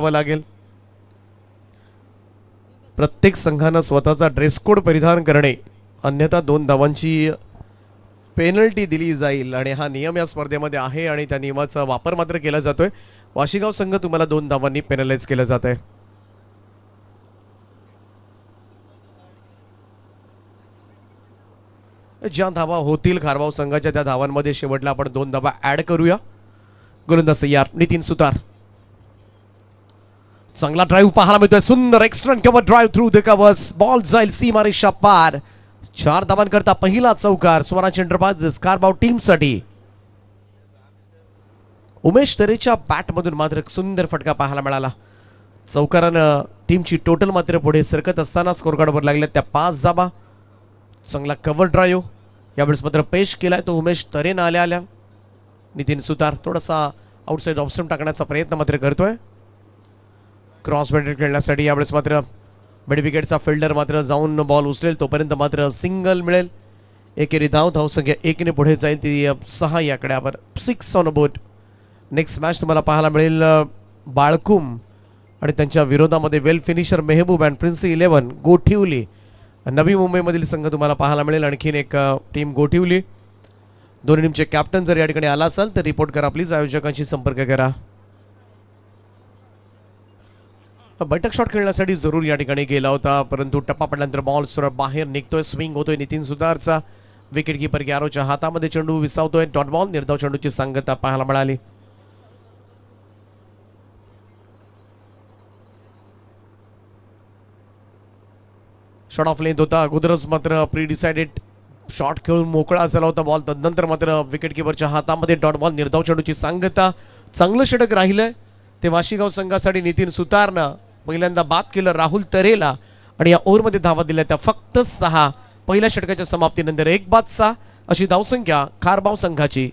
लागेल. प्रत्येक संघानं स्वतःचा ड्रेस कोड परिधान करणे, अन्यथा 2 धावांची पेनल्टी दिली जाईल आणि हा नियम या स्पर्धेमध्ये आहे आणि त्या नियमाचा वापर मात्र केला जातोय. वाशीगाव संघ तुम्हाला 2 धावांनी पेनलाइज केलं जात आहे. ज्या धावा होतील खारबाव संघाच्या त्या धावांमध्ये शेवटला आपण 2 धावा ऍड करूया. गोलंदाज तयार नितीन सुतार. चांगला ड्राइव्ह पाहायला मिळतोय. सुंदर extra cover drive through the covers. Ball जाईल सीमारेषा पार. 4 धावांकरता पहिला चौकार स्वरा चंद्रबाज खारबाव टीमसाठी. उमेश तरेच्या बॅटमधून मात्र सुंदर फटका पाहायला मिळाला. चौकारानं टीमची टोटल मात्र पुढे सरकत असताना स्कोर कार्डवर लागल्या त्या 5 धावा. चांगला कव्हर ड्राइव्ह यावेळेस मात्र पेश केलाय तो उमेश तरेनं आल्या. नितीन सुतार थोडासा आउटसाइड ऑफ स्टंप टाकण्याचा प्रयत्न मात्र करतोय. क्रॉस बॅटेड खेळण्यासाठी यावेळेस मात्र मिड विकेटचा फिल्डर मात्र जाऊन बॉल उचलेल तोपर्यंत मात्र सिंगल मिळेल. एकेरी धावसंख्या 1 ने पुढे जाईल ती 6 या आकड्यावर. 6 ऑन बोर्ड. नेक्स्ट मॅच तुम्हाला पाहायला मिळेल बाळकुम आणि त्यांच्या विरोधामध्ये वेल finisher Mehboob and prince 11 Gothivali. नवी मुंबईमधील संघ तुम्हाला पाहायला मिळेल. आणखीन एक टीम गोठिवली. दोन्ही टीमचे कॅप्टन जर या ठिकाणी आला असाल तर रिपोर्ट करा प्लीज. आयोजकांशी संपर्क करा. बैठक शॉट खेळण्यासाठी जरूर या ठिकाणी गेला होता परंतु टप्पा पडल्यानंतर बॉल सरळ बाहेर निघतोय. स्विंग होतोय नितीन सुतारचा. विकेट कीपर गॅरोच्या हातामध्ये चेंडू विसावतोय. Dot ball. निर्धाव चेंडूची सांगता पाहायला मिळाली. शॉट ऑफ लेंथ होता. अगोदरच मात्र प्री डिसाइडेड शॉट खेळून मोकळा झाला होता बॉल. तदनंतर मात्र विकेट कीपरच्या हातामध्ये डॉट बॉल. निर्धाव चेंडूची सांगता. चांगलं षटक राहिलंय ते वाशीगाव संघासाठी. नितीन सुतारनं पहिल्यांदा बाद केलं राहुल तरेला आणि या ओव्हरमध्ये धावा दिल्या त्या फक्त 6. पहिल्या षटकाच्या समाप्तीनंतर 1 बाद 6 अशी धावसंख्या खारबाव संघाची.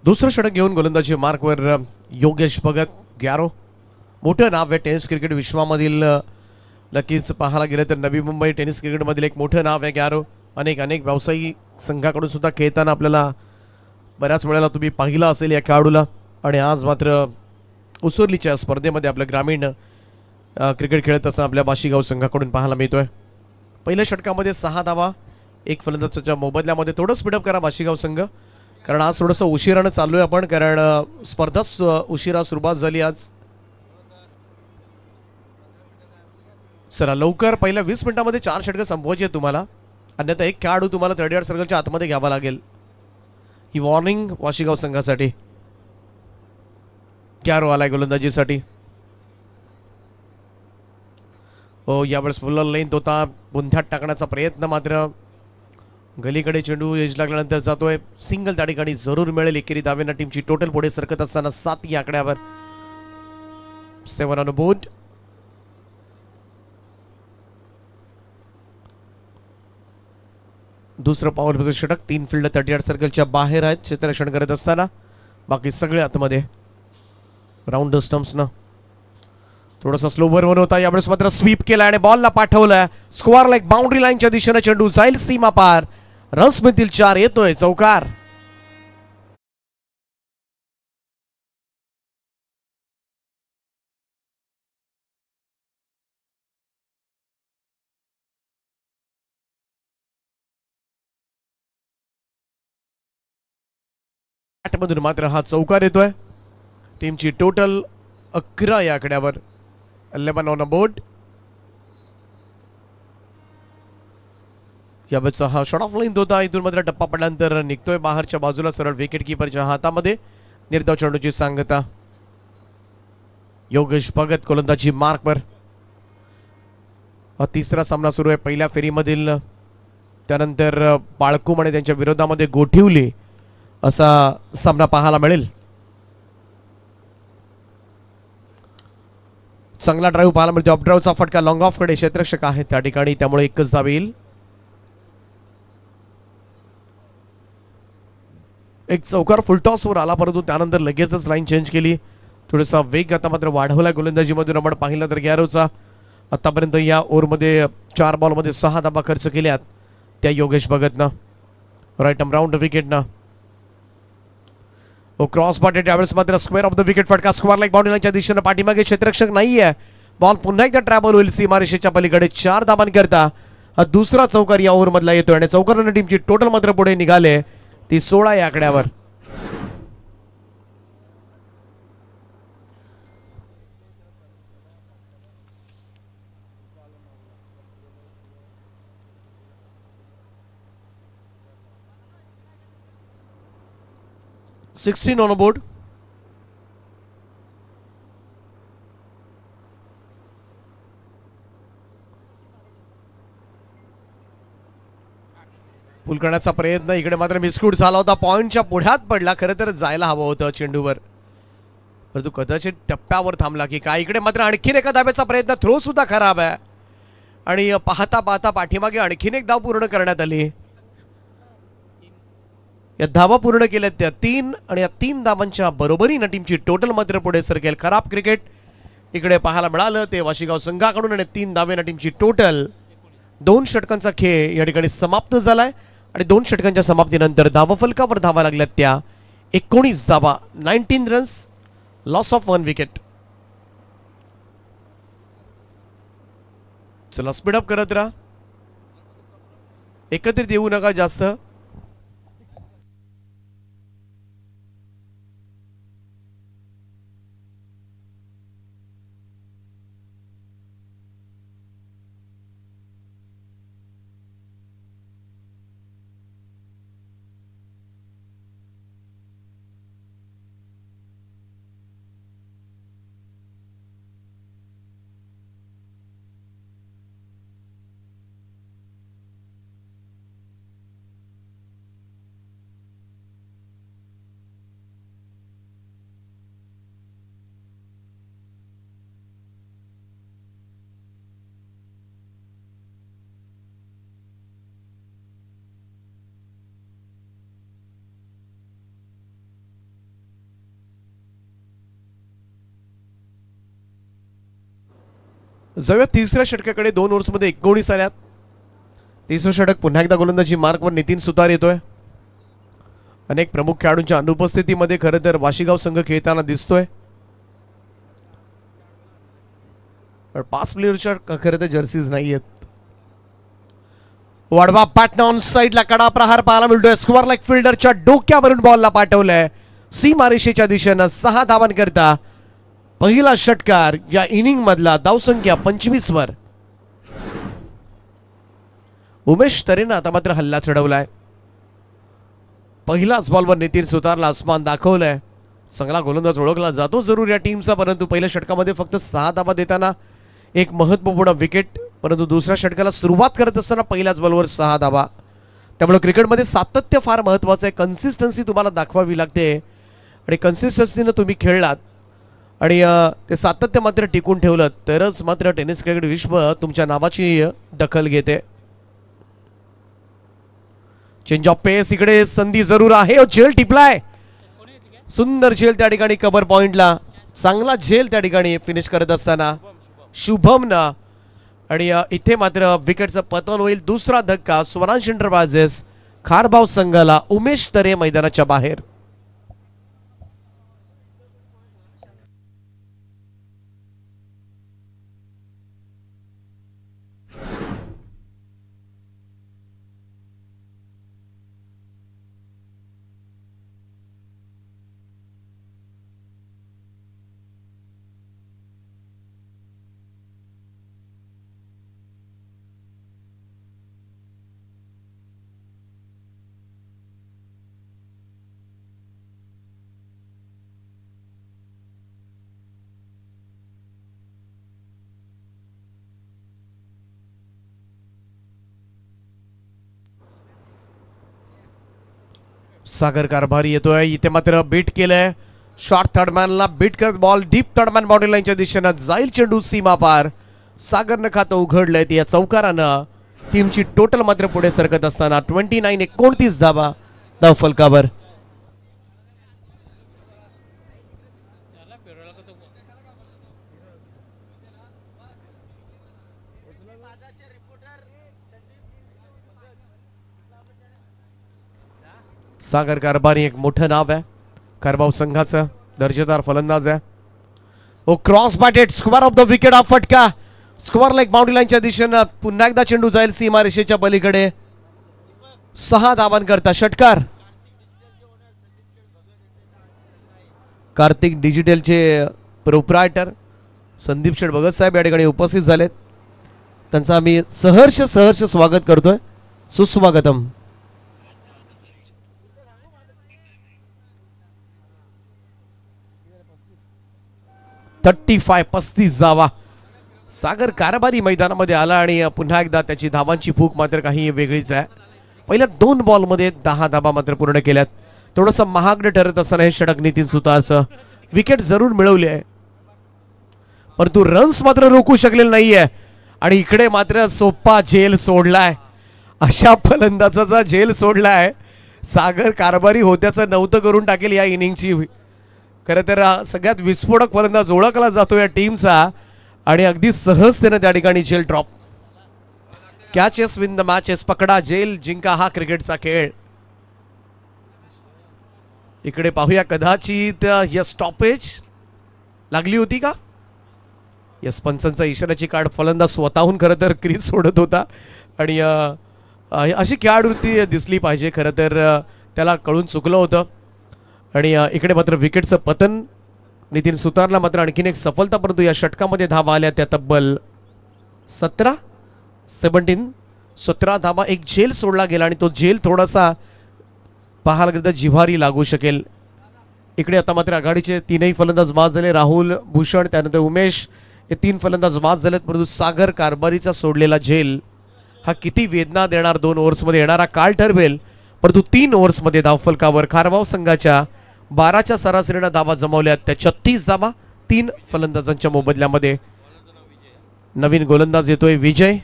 दुसरं षटक घेऊन गोलंदाजी मार्कवर योगेश भगत गॅरो. मोठं नाव आहे टेनिस क्रिकेट विश्वामधील. नक्कीच पाहायला गेलं तर नवी मुंबई टेनिस क्रिकेटमधील एक मोठं नाव आहे गॅरो. अनेक व्यावसायिक संघाकडून सुद्धा खेळताना आपल्याला बऱ्याच वेळेला तुम्ही पाहिलं असेल या खेळाडूला. आणि आज मात्र उसुर्लीच्या स्पर्धेमध्ये आपलं ग्रामीण क्रिकेट खेळत असताना आपल्या वाशीगाव संघाकडून पाहायला मिळतोय. पहिल्या षटकामध्ये 6 धावा. 1 फलंदाजाच्या मोबदल्यामध्ये. थोडं स्पीडअप करा वाशीगाव संघ कारण आज थोडंसं उशिरानं चाललोय आपण कारण स्पर्धाच उशिरा सुरुवात झाली आज. चला लवकर पहिल्या 20 मिनिटांमध्ये 4 षटकं संपवायची आहेत तुम्हाला. अन्यथा एक खेळाडू तुम्हाला 30 सर्कलच्या आतमध्ये घ्यावा लागेल. ही वॉर्निंग वाशीगाव संघासाठी. कॅरो आलाय गोलंदाजीसाठी. हो यावेळेस फुल लेंथ होता. बुंध्यात टाकण्याचा प्रयत्न मात्र गलीकडे चेंडू एज लागल्यानंतर जातोय. सिंगल त्या ठिकाणी जरूर मिळेल. एकेरी धावेंना टीमची टोटल पुढे सरकत असताना 7 या आकड्यावर. 7 ऑन बोर्ड. दुसरं पॉवर प्ले षटक. 3 फील्ड 38 सर्कलच्या बाहेर आहेत क्षेत्ररक्षण करत असताना. बाकी सगळे आतमध्ये. राऊंड स्टम्प्सनं थोडासा स्लोवर वन होता. यावेळेस मात्र स्वीप केला आणि बॉलला पाठवलं. स्कोअर लाईक बाउंड्री लाईनच्या दिशेने चेंडू जाईल सीमा पार. रन्स मिळतील 4. येतोय चौकार. मधून मात्र हा चौकार येतोय. टीमची टोटल 11 या आकड्यावर. 11 ऑन बोर्ड. यावेळेचा हा शॉट ऑफ लेंथ होता. इथून मात्र टप्पा पडल्यानंतर निघतोय बाहेरच्या बाजूला सरळ विकेट कीपरच्या हातामध्ये. निर्धाव चेंडूची सांगता. योगेश भगत गोलंदाजी मार्कवर. तिसरा सामना सुरू आहे पहिल्या फेरीमधील. त्यानंतर बाळकुम आणि त्यांच्या विरोधामध्ये गोठिवली असा सामना पाहायला मिळेल. चांगला ड्राईव्ह पाहायला मिळतो. ऑफ ड्राईव्हचा फटका लॉंग ऑफ कडे क्षेत्ररक्षक आहे त्या ठिकाणी, त्यामुळे एकच धाव येईल. एक चौकार फुलटॉसवर आला, परंतु त्यानंतर लगेचच लाईन चेंज केली. थोडासा वेग आता मात्र वाढवला गोलंदाजीमधून. आपण पाहिलं तर गॅरोचा आतापर्यंत या ओव्हरमध्ये 4 बॉलमध्ये 6 धावा खर्च केल्यात त्या योगेश भगतनं. राईट आर्म राऊंड विकेटनं क्रॉस बॉट त्यावेळेस मात्र स्क्वेअर ऑफ द विकेट फटका स्क्वेअर लाईक बाउंड्रीच्या दिशेनं पाठीमागे क्षेत्ररक्षक नाहीये. बॉल पुन्हा एकदा ट्रॅव्हल होईल सीमारेषेच्या पलीकडे 4 धावांकरता हा दुसरा चौकार या ओव्हरमधला येतोय आणि चौकारानं टीमची टोटल मात्र पुढे निघाले ती 16 या आकड्यावर. Sixteen on board. पुल करण्याचा प्रयत्न इकडे मात्र मिसकूट झाला होता. पॉइंटच्या पुढ्यात पडला. खरं तर जायला हवं होतं चेंडूवर, परंतु कदाचित टप्प्यावर थांबला की काय. इकडे मात्र आणखीन एका धाब्याचा प्रयत्न, थ्रो सुद्धा खराब आहे आणि पाहता पाहता पाठीमागे आणखीन एक धाव पूर्ण करण्यात आली. या धावा पूर्ण केल्यात त्या 3 आणि या 3 धावांच्या बरोबरीनं टीमची टोटल मात्र पुढे सरकेल. खराब क्रिकेट इकडे पाहायला मिळालं ते वाशिगाव संघाकडून आणि 3 धावेनं टीमची टोटल 2 षटकांचा खेळ या ठिकाणी समाप्त झालाय आणि 2 षटकांच्या समाप्तीनंतर धावफलकावर धावा लागल्यात त्या 19 धावा, 19 रन्स, लॉस ऑफ 1 विकेट. चला स्पीडअप करत राहा, एकत्रित येऊ नका जास्त. जाऊया तिसऱ्या षटकाकडे. 2 ओव्हर्समध्ये 19 आल्यात. तिसरं षटक पुन्हा एकदा गोलंदाजी मार्कवर नितीन सुतार येतोय. अनेक प्रमुख खेळाडूंच्या अनुपस्थितीमध्ये खरं तर वाशिगाव संघ खेळताना दिसतोय. 5 प्लेयरच्या खरं तर जर्सीज नाहीयेत. वाडवा पॅटन ऑन साइडला कडा प्रहार पाहायला मिळतोय. स्क्वेअर लाईक फिल्डरच्या डोक्यावरून बॉलला पाठवलंय सीमारेषेच्या दिशेनं 6 धावांकरता पहिला षटकार या इनिंग मधला. धावसंख्या 25 वर. उमेश तरेनं आता मात्र हल्ला चढवलाय. पहिलाच बॉलवर नितीन सुतारला आसमान दाखवलंय. चांगला गोलंदाज ओळखला जातो जरूर या टीमचा, परंतु पहिल्या षटकामध्ये फक्त 6 धावा देताना एक महत्त्वपूर्ण विकेट. परंतु दुसऱ्या षटकाला सुरुवात करत असताना पहिल्याच बॉलवर 6 धावा. त्यामुळे क्रिकेटमध्ये सातत्य फार महत्त्वाचं आहे. कन्सिस्टन्सी तुम्हाला दाखवावी लागते आणि कन्सिस्टन्सीनं तुम्ही खेळलात आणि ते सातत्य मात्र टिकून ठेवलं तरच मात्र टेनिस क्रिकेट विश्व तुमच्या नावाची दखल घेते. चेंज ऑफ पेस इकडे संधी जरूर आहे. झेल टिपलाय, सुंदर झेल त्या ठिकाणी कव्हर पॉइंटला. चांगला झेल त्या ठिकाणी फिनिश करत असताना शुभमनं. आणि इथे मात्र विकेटचं पतन होईल. दुसरा धक्का स्वराज एंटरप्राइजेस खारभाव संघाला. उमेश तरे मैदानाच्या बाहेर. सागर कारभारी येतोय, इथे मात्र बीट केलंय. शॉर्ट थर्डमॅनला बीट करत बॉल डीप थर्डमॅन बाउंड्री लाईनच्या दिशेनं जाईल. चेंडू सीमा पार. सागरनं खातं उघडलंय. या चौकारानं टीमची टोटल मात्र पुढे सरकत असताना 29-29 धावा धाव फलकावर. सागर कारभारी एक मोठं नाव आहे कारभाव संघाचं, दर्जेदार फलंदाज आहे. Oh cross batted square off the wicket. हा फटका स्क्वेअर लेग बाउंड्री लाईनच्या दिशेनं पुन्हा एकदा चेंडू जाईल सीमा रेषेच्या पलीकडे. 6 धावांकरता षटकार. कार्तिक डिजिटलचे प्रोप्रायटर संदीप शेठ भगत साहेब या ठिकाणी उपस्थित झालेत. त्यांचं आम्ही सहर्ष स्वागत करतोय. सुस्वागतम. 35 धावा. सागर कारभारी मैदानामध्ये आला आणि पुन्हा एकदा त्याची धावांची भूक मात्र काही वेगळीच आहे. पहिल्या 2 बॉलमध्ये 10 धावा मात्र पूर्ण केल्यात. थोडंसं महागडं ठरत असताना हे षटक नितीन सुतारचं. विकेट जरूर मिळवली आहे परंतु रन्स मात्र रोखू शकलेले नाहीये. आणि इकडे मात्र सोप्पा झेल सोडलाय. अशा फलंदाजाचा झेल सोडलाय. सागर कारभारी होत्याचं नव्हतं करून टाकेल या इनिंगची. खरं तर सगळ्यात विस्फोटक फलंदाज ओळखला जातो या टीमचा आणि अगदी सहजतेने त्या ठिकाणी झेल drop. Catches win the matches. पकडा झेल जिंका हा क्रिकेटचा खेळ. इकडे पाहूया कदाचित या स्टॉपेज लागली होती का. यस पंचांचा इशाऱ्याची कार्ड. फलंदाज स्वतःहून खरं तर क्रीज सोडत होता आणि अशी खेळाडूवृत्ती दिसली पाहिजे. खरं तर त्याला कळून चुकलं होतं. आणि इकडे मात्र विकेटचं पतन. नितीन सुतारला मात्र आणखीन एक सफलता परंतु या षटकामध्ये धावा आल्या त्या तब्बल 17 धावा. एक झेल सोडला गेला आणि तो झेल थोडासा पाहायला गेलं तर जिव्हारी लागू शकेल. इकडे आता मात्र आघाडीचे 3ही फलंदाज बाद झाले. राहुल, भूषण त्यानंतर उमेश हे 3 फलंदाज बाद झालेत. परंतु सागर कारभारीचा सोडलेला झेल हा किती वेदना देणार 2 ओव्हर्समध्ये येणारा काळ ठरवेल. परंतु 3 ओव्हर्समध्ये धावफलकावर खारबाव संघाच्या 12च्या सरासरीनं धावा जमवल्यात. त्या 36 धावा 3 फलंदाजांच्या मोबदल्यामध्ये. नवीन गोलंदाज येतोय विजय.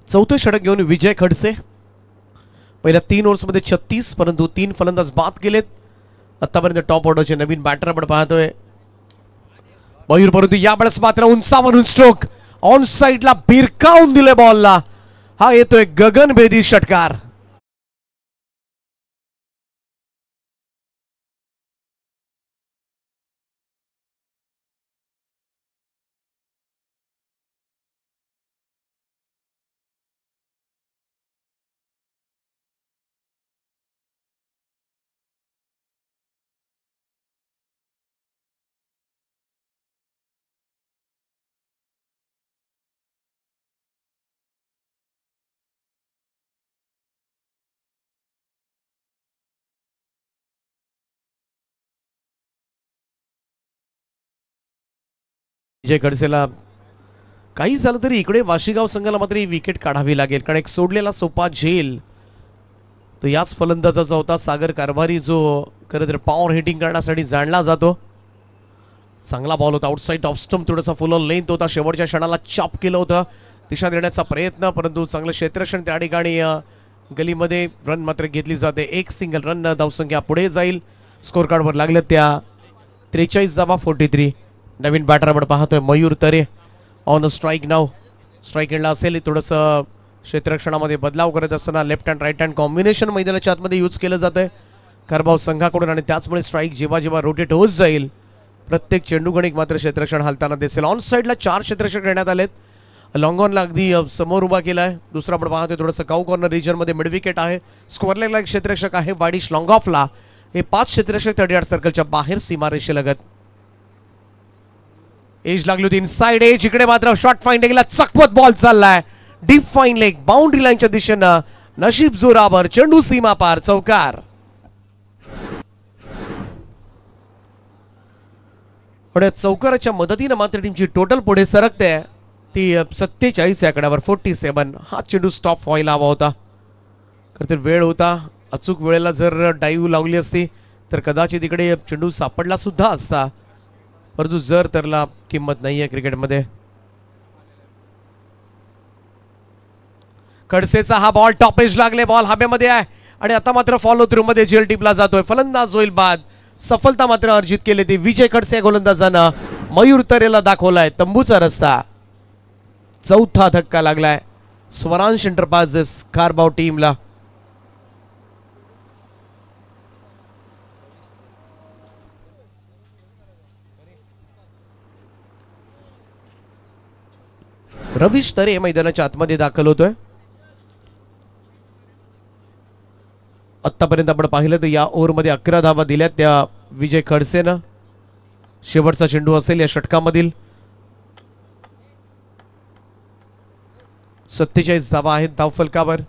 चौथं षटक घेऊन विजय खडसे. पहिल्या 3 ओव्हर्समध्ये 36 परंतु 3 फलंदाज बाद केलेत. आतापर्यंत टॉप ऑर्डरचे नवीन बॅटर आपण पाहतोय मयूर. परंतु यावेळेस मात्र उंचावरून स्ट्रोक ऑन साइडला भिरकावून दिले बॉलला. हा येतोय गगनभेदी षटकार. विजय खडसेला काही झालं तरी इकडे वाशीगाव संघाला मात्र ही विकेट काढावी लागेल कारण एक सोडलेला सोपा झेल तो याच फलंदाजाचा होता. सागर कारभारी जो खरं तर पॉवर हिटिंग करण्यासाठी जाणला जातो. चांगला बॉल होता. आउटसाइड ऑफ स्टंप थोडासा फुल ऑन लेंथ होता. शेवटच्या क्षणाला चॉप केलं होतं दिशा देण्याचा प्रयत्न परंतु चांगलं क्षेत्ररक्षण त्या ठिकाणी. गलीमध्ये रन मात्र घेतली जाते. एक सिंगल रन धावसंख्या पुढे जाईल. स्कोर कार्डवर लागले त्या 43 धावा 43. नवीन बॅटर आपण पाहतोय मयूर तरे ऑन स्ट्राईक नाव. स्ट्राईक एंडला असेल. थोडंसं क्षेत्ररक्षणामध्ये बदलाव करत असताना left hand right hand combination मैदानाच्या आतमध्ये यूज केलं जातंय खारबाव संघाकडून आणि त्याचमुळे स्ट्राईक जेव्हा जेव्हा रोटेट होत जाईल प्रत्येक चेंडू गणिक मात्र क्षेत्ररक्षण हालताना दिसेल. ऑन साईडला 4 क्षेत्ररक्षक घेण्यात आलेत. लॉंग ऑनला अगदी समोर उभा केलाय. दुसरा आपण पाहतोय थोडंसं काऊ कॉर्नर रिजन मध्ये मिड विकेट आहे. स्क्वेअर लेगला एक क्षेत्ररक्षक आहे. वाडिश लॉंग ऑफला हे 5 क्षेत्ररक्षक 38 सर्कलच्या बाहेर सीमारेषेलगत. एज लागली होती इनसाइड एज. इकडे मात्र शॉट फाइंडिंगला चकवत बॉल चाललाय. डीप फाईन लेग बाउंड्री लाईनच्या दिशेनं. नशीब जोरावर चेंडू सीमा पार चौकार. पण चौकाराच्या मदतीनं मात्र टीमची टोटल पुढे सरकते. ती 47 आकड्यावर 47. हा चेंडू स्टॉप व्हायला हवा होता. तर वेळ होता. अचूक वेळेला जर डाईव्ह लावली असती तर कदाचित इकडे चेंडू सापडला सुद्धा असता. परंतु जर तरला किंमत नाहीये क्रिकेटमध्ये. खडसेचा हा बॉल टॉप एज लागले. बॉल हवेमध्ये आहे आणि आता मात्र फॉलो थ्रू मध्ये झेल टिपला जातोय. फलंदाज होईल बाद. सफलता मात्र अर्जित केली ती विजय खडसे गोलंदाजानं. मयूर तरेला दाखवलाय तंबूचा रस्ता. चौथा धक्का लागलाय स्वरांश एंटरप्राइजेस कारभाव टीमला. रवीश तरे मैदानाच्या आतमध्ये दाखल होतोय. आतापर्यंत आपण पाहिलं तर या ओव्हरमध्ये 11 धावा दिल्यात त्या विजय खडसेनं. शेवटचा चेंडू असेल या षटकामधील. 47 धावा आहेत धावफलकावर.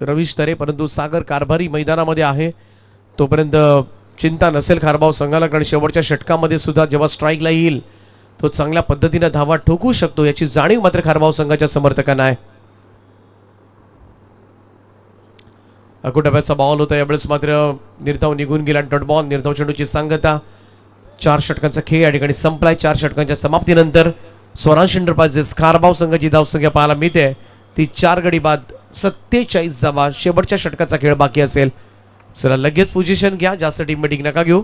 रवीश तरे परंतु सागर कारभारी मैदानामध्ये आहे. तोपर्यंत चिंता नसेल कारभाव संघाला, कारण शेवटच्या षटकामध्ये सुद्धा जेव्हा स्ट्राईकला येईल तो चांगल्या पद्धतीने धावा ठोकू शकतो याची जाणीव मात्र कारभाव संघाच्या समर्थकांना आहे. अकुटब्याचा बॉल होता यावेळेस मात्र निर्धाव निघून गेला. डॉट बॉल निर्धाव चेंडूची सांगता. 4 षटकांचा खेळ या ठिकाणी संपलाय. 4 षटकांच्या समाप्तीनंतर स्वरांश एंटरप्राइजेस कारभाव संघाची धावसंख्या पाहायला मिळते ती 4 गडी बाद 47 धावा. शेवटच्या षटकाचा खेळ बाकी असेल. चला लगेच पोझिशन घ्या. जास्त टीम मीटिंग नका घेऊ.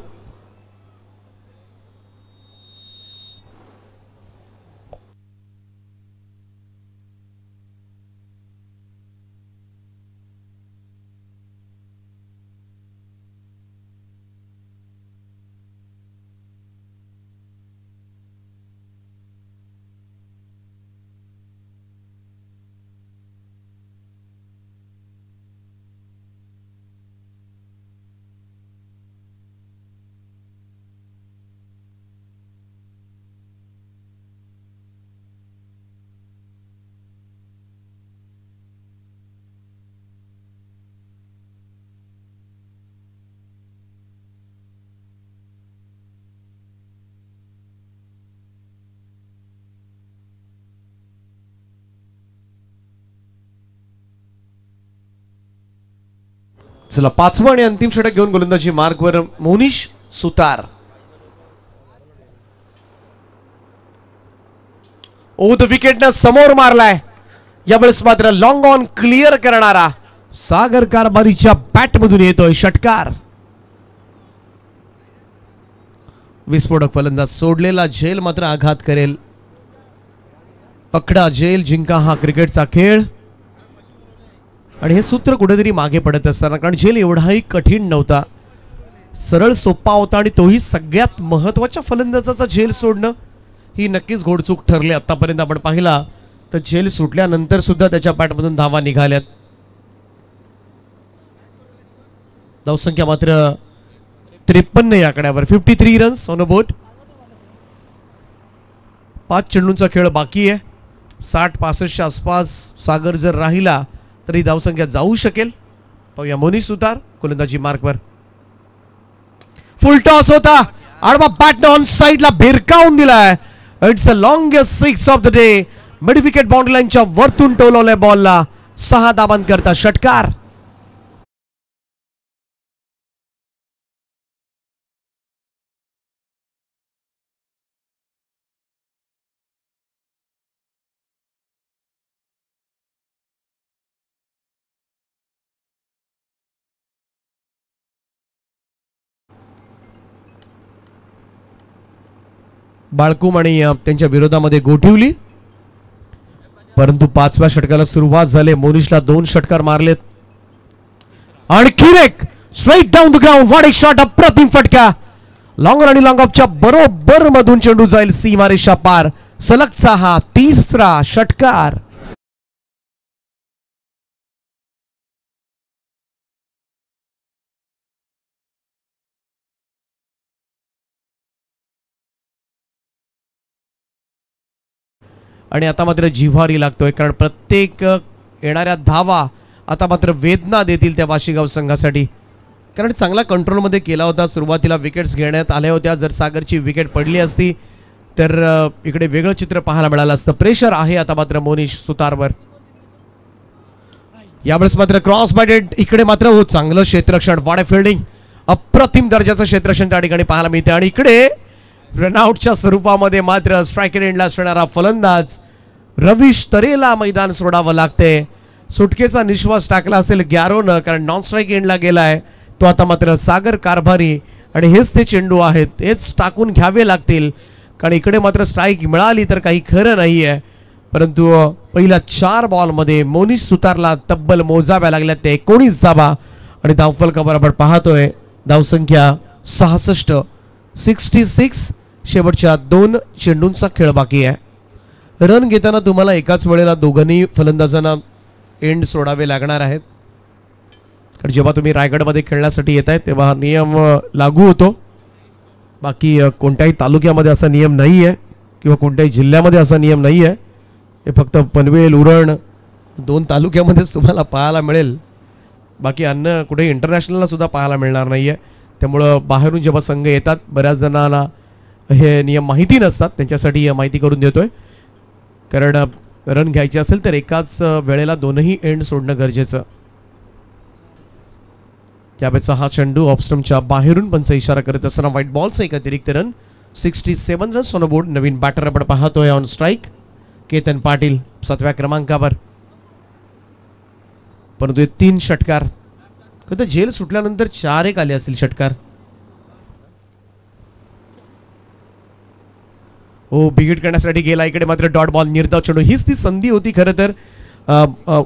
चला 5वं आणि अंतिम षटक घेऊन गोलंदाजी मार्कवर मोनिश सुतार. द विकेटनं समोर मारलाय. यावेळेस मात्र लॉंग ऑन क्लिअर करणारा सागर कारभारीच्या बॅट मधून येतोय षटकार. विस्फोटक फलंदाज सोडलेला झेल मात्र आघात करेल. पकडा झेल जिंका हा क्रिकेटचा खेळ. आणि हे सूत्र कुठेतरी मागे पडत असताना, कारण झेल एवढाही कठीण नव्हता. सरळ सोपा होता आणि तोही सगळ्यात महत्वाच्या फलंदाजाचा झेल सोडणं ही नक्कीच घोडचूक ठरली. आतापर्यंत आपण पाहिला तर झेल सुटल्यानंतर सुद्धा त्याच्या बॅटमधून धावा निघाल्यात. धावसंख्या मात्र 53 या आकड्यावर. 53 रन्स ऑन अ बोट. 5 चेंडूंचा खेळ बाकी आहे. 60-65च्या आसपास सागर जर राहिला तरी धावसंख्या जाऊ शकेल. पाहूया मोनिश सुतार गोलंदाजी मार्कवर. फुल टॉस होता. आडवा बॅट ऑन साइडला भिरकावून दिलाय. It's a longest 6 of the day. Mid wicket boundary लाईनच्या वरतून टोलवलंय बॉलला. 6 धावांकरता षटकार. बाळकुम आणि त्यांच्या विरोधामध्ये गोठिवली, परंतु 5व्या षटकाला सुरुवात झाली. मोनिशला 2 षटकार मारलेत. आणखी एक straight down the ground. What A shot. अप्रतिम फटका. लॉंग आणि लॉंग ऑफच्या बरोबर मधून चेंडू जाईल सीमारेषा पार. सलगचा हा तिसरा षटकार. आणि आता मात्र जिव्हारी लागतोय कारण प्रत्येक येणाऱ्या धावा आता मात्र वेदना देतील त्या वाशीगाव संघासाठी. कारण चांगला कंट्रोलमध्ये केला होता. सुरुवातीला विकेट्स घेण्यात आल्या होत्या. जर सागरची विकेट पडली असती तर इकडे वेगळं चित्र पाहायला मिळालं असतं. प्रेशर आहे आता मात्र मोनिश सुतारवर. यावेळेस मात्र क्रॉस बायडेड. इकडे मात्र हो चांगलं क्षेत्ररक्षण. वाडे फिल्डिंग. अप्रतिम दर्जाचं क्षेत्ररक्षण त्या ठिकाणी पाहायला मिळते. आणि इकडे रनआउटच्या स्वरूपामध्ये मात्र स्ट्रायकर एंडला असणारा फलंदाज रवीश तरेला मैदान सोडावं लागते. सुटकेचा निश्वास टाकला असेल ग्यारोनं कारण नॉन स्ट्राईक एंडला गेलाय तो. आता मात्र सागर कारभारी आणि हेच ते चेंडू आहेत हेच टाकून घ्यावे लागतील कारण इकडे मात्र स्ट्राईक मिळाली तर काही खरं नाही आहे. परंतु पहिल्या 4 बॉलमध्ये मोनिश सुतारला तब्बल मोजाव्या लागल्या ते 19 धावा. आणि धावफलकावर आपण पाहतोय धावसंख्या 66. 66. शेवटच्या 2 चेंडूंचा खेळ बाकी आहे. रन घेताना तुम्हाला एकाच वेळेला दोघांनी फलंदाजांना एंड सोडावे लागणार आहेत. कारण जेव्हा तुम्ही रायगडमध्ये खेळण्यासाठी येत आहे तेव्हा नियम लागू होतो. बाकी कोणत्याही तालुक्यामध्ये असा नियम नाही आहे किंवा कोणत्याही जिल्ह्यामध्ये असा नियम नाही आहे. हे फक्त पनवेल उरण 2 तालुक्यामध्येच तुम्हाला पाहायला मिळेल. बाकी अन्य कुठे इंटरनॅशनलला सुद्धा पाहायला मिळणार नाही आहे. त्यामुळं बाहेरून जेव्हा संघ येतात बऱ्याच जणांना हे नियम माहिती नसतात. त्यांच्यासाठी माहिती करून देतोय. कारण रन घ्यायचे असेल तर एकाच वेळेला दोनही एंड सोडणं गरजेचं. त्यावेळेचा हा चेंडू ऑफस्टम्पच्या बाहेरून पंच इशारा करत असताना व्हाईट बॉलचा एक अतिरिक्त रन. 67 runs on board. नवीन बॅटर आपण पाहतोय ऑन स्ट्राईक केतन पाटील 7व्या क्रमांकावर. परंतु 3 षटकार. कधी जेल सुटल्यानंतर 4-1 आले असतील षटकार. हो बिगिट करण्यासाठी गेला. इकडे मात्र डॉट बॉल निर्धाव चेंडू. हीच ती संधी होती खरं तर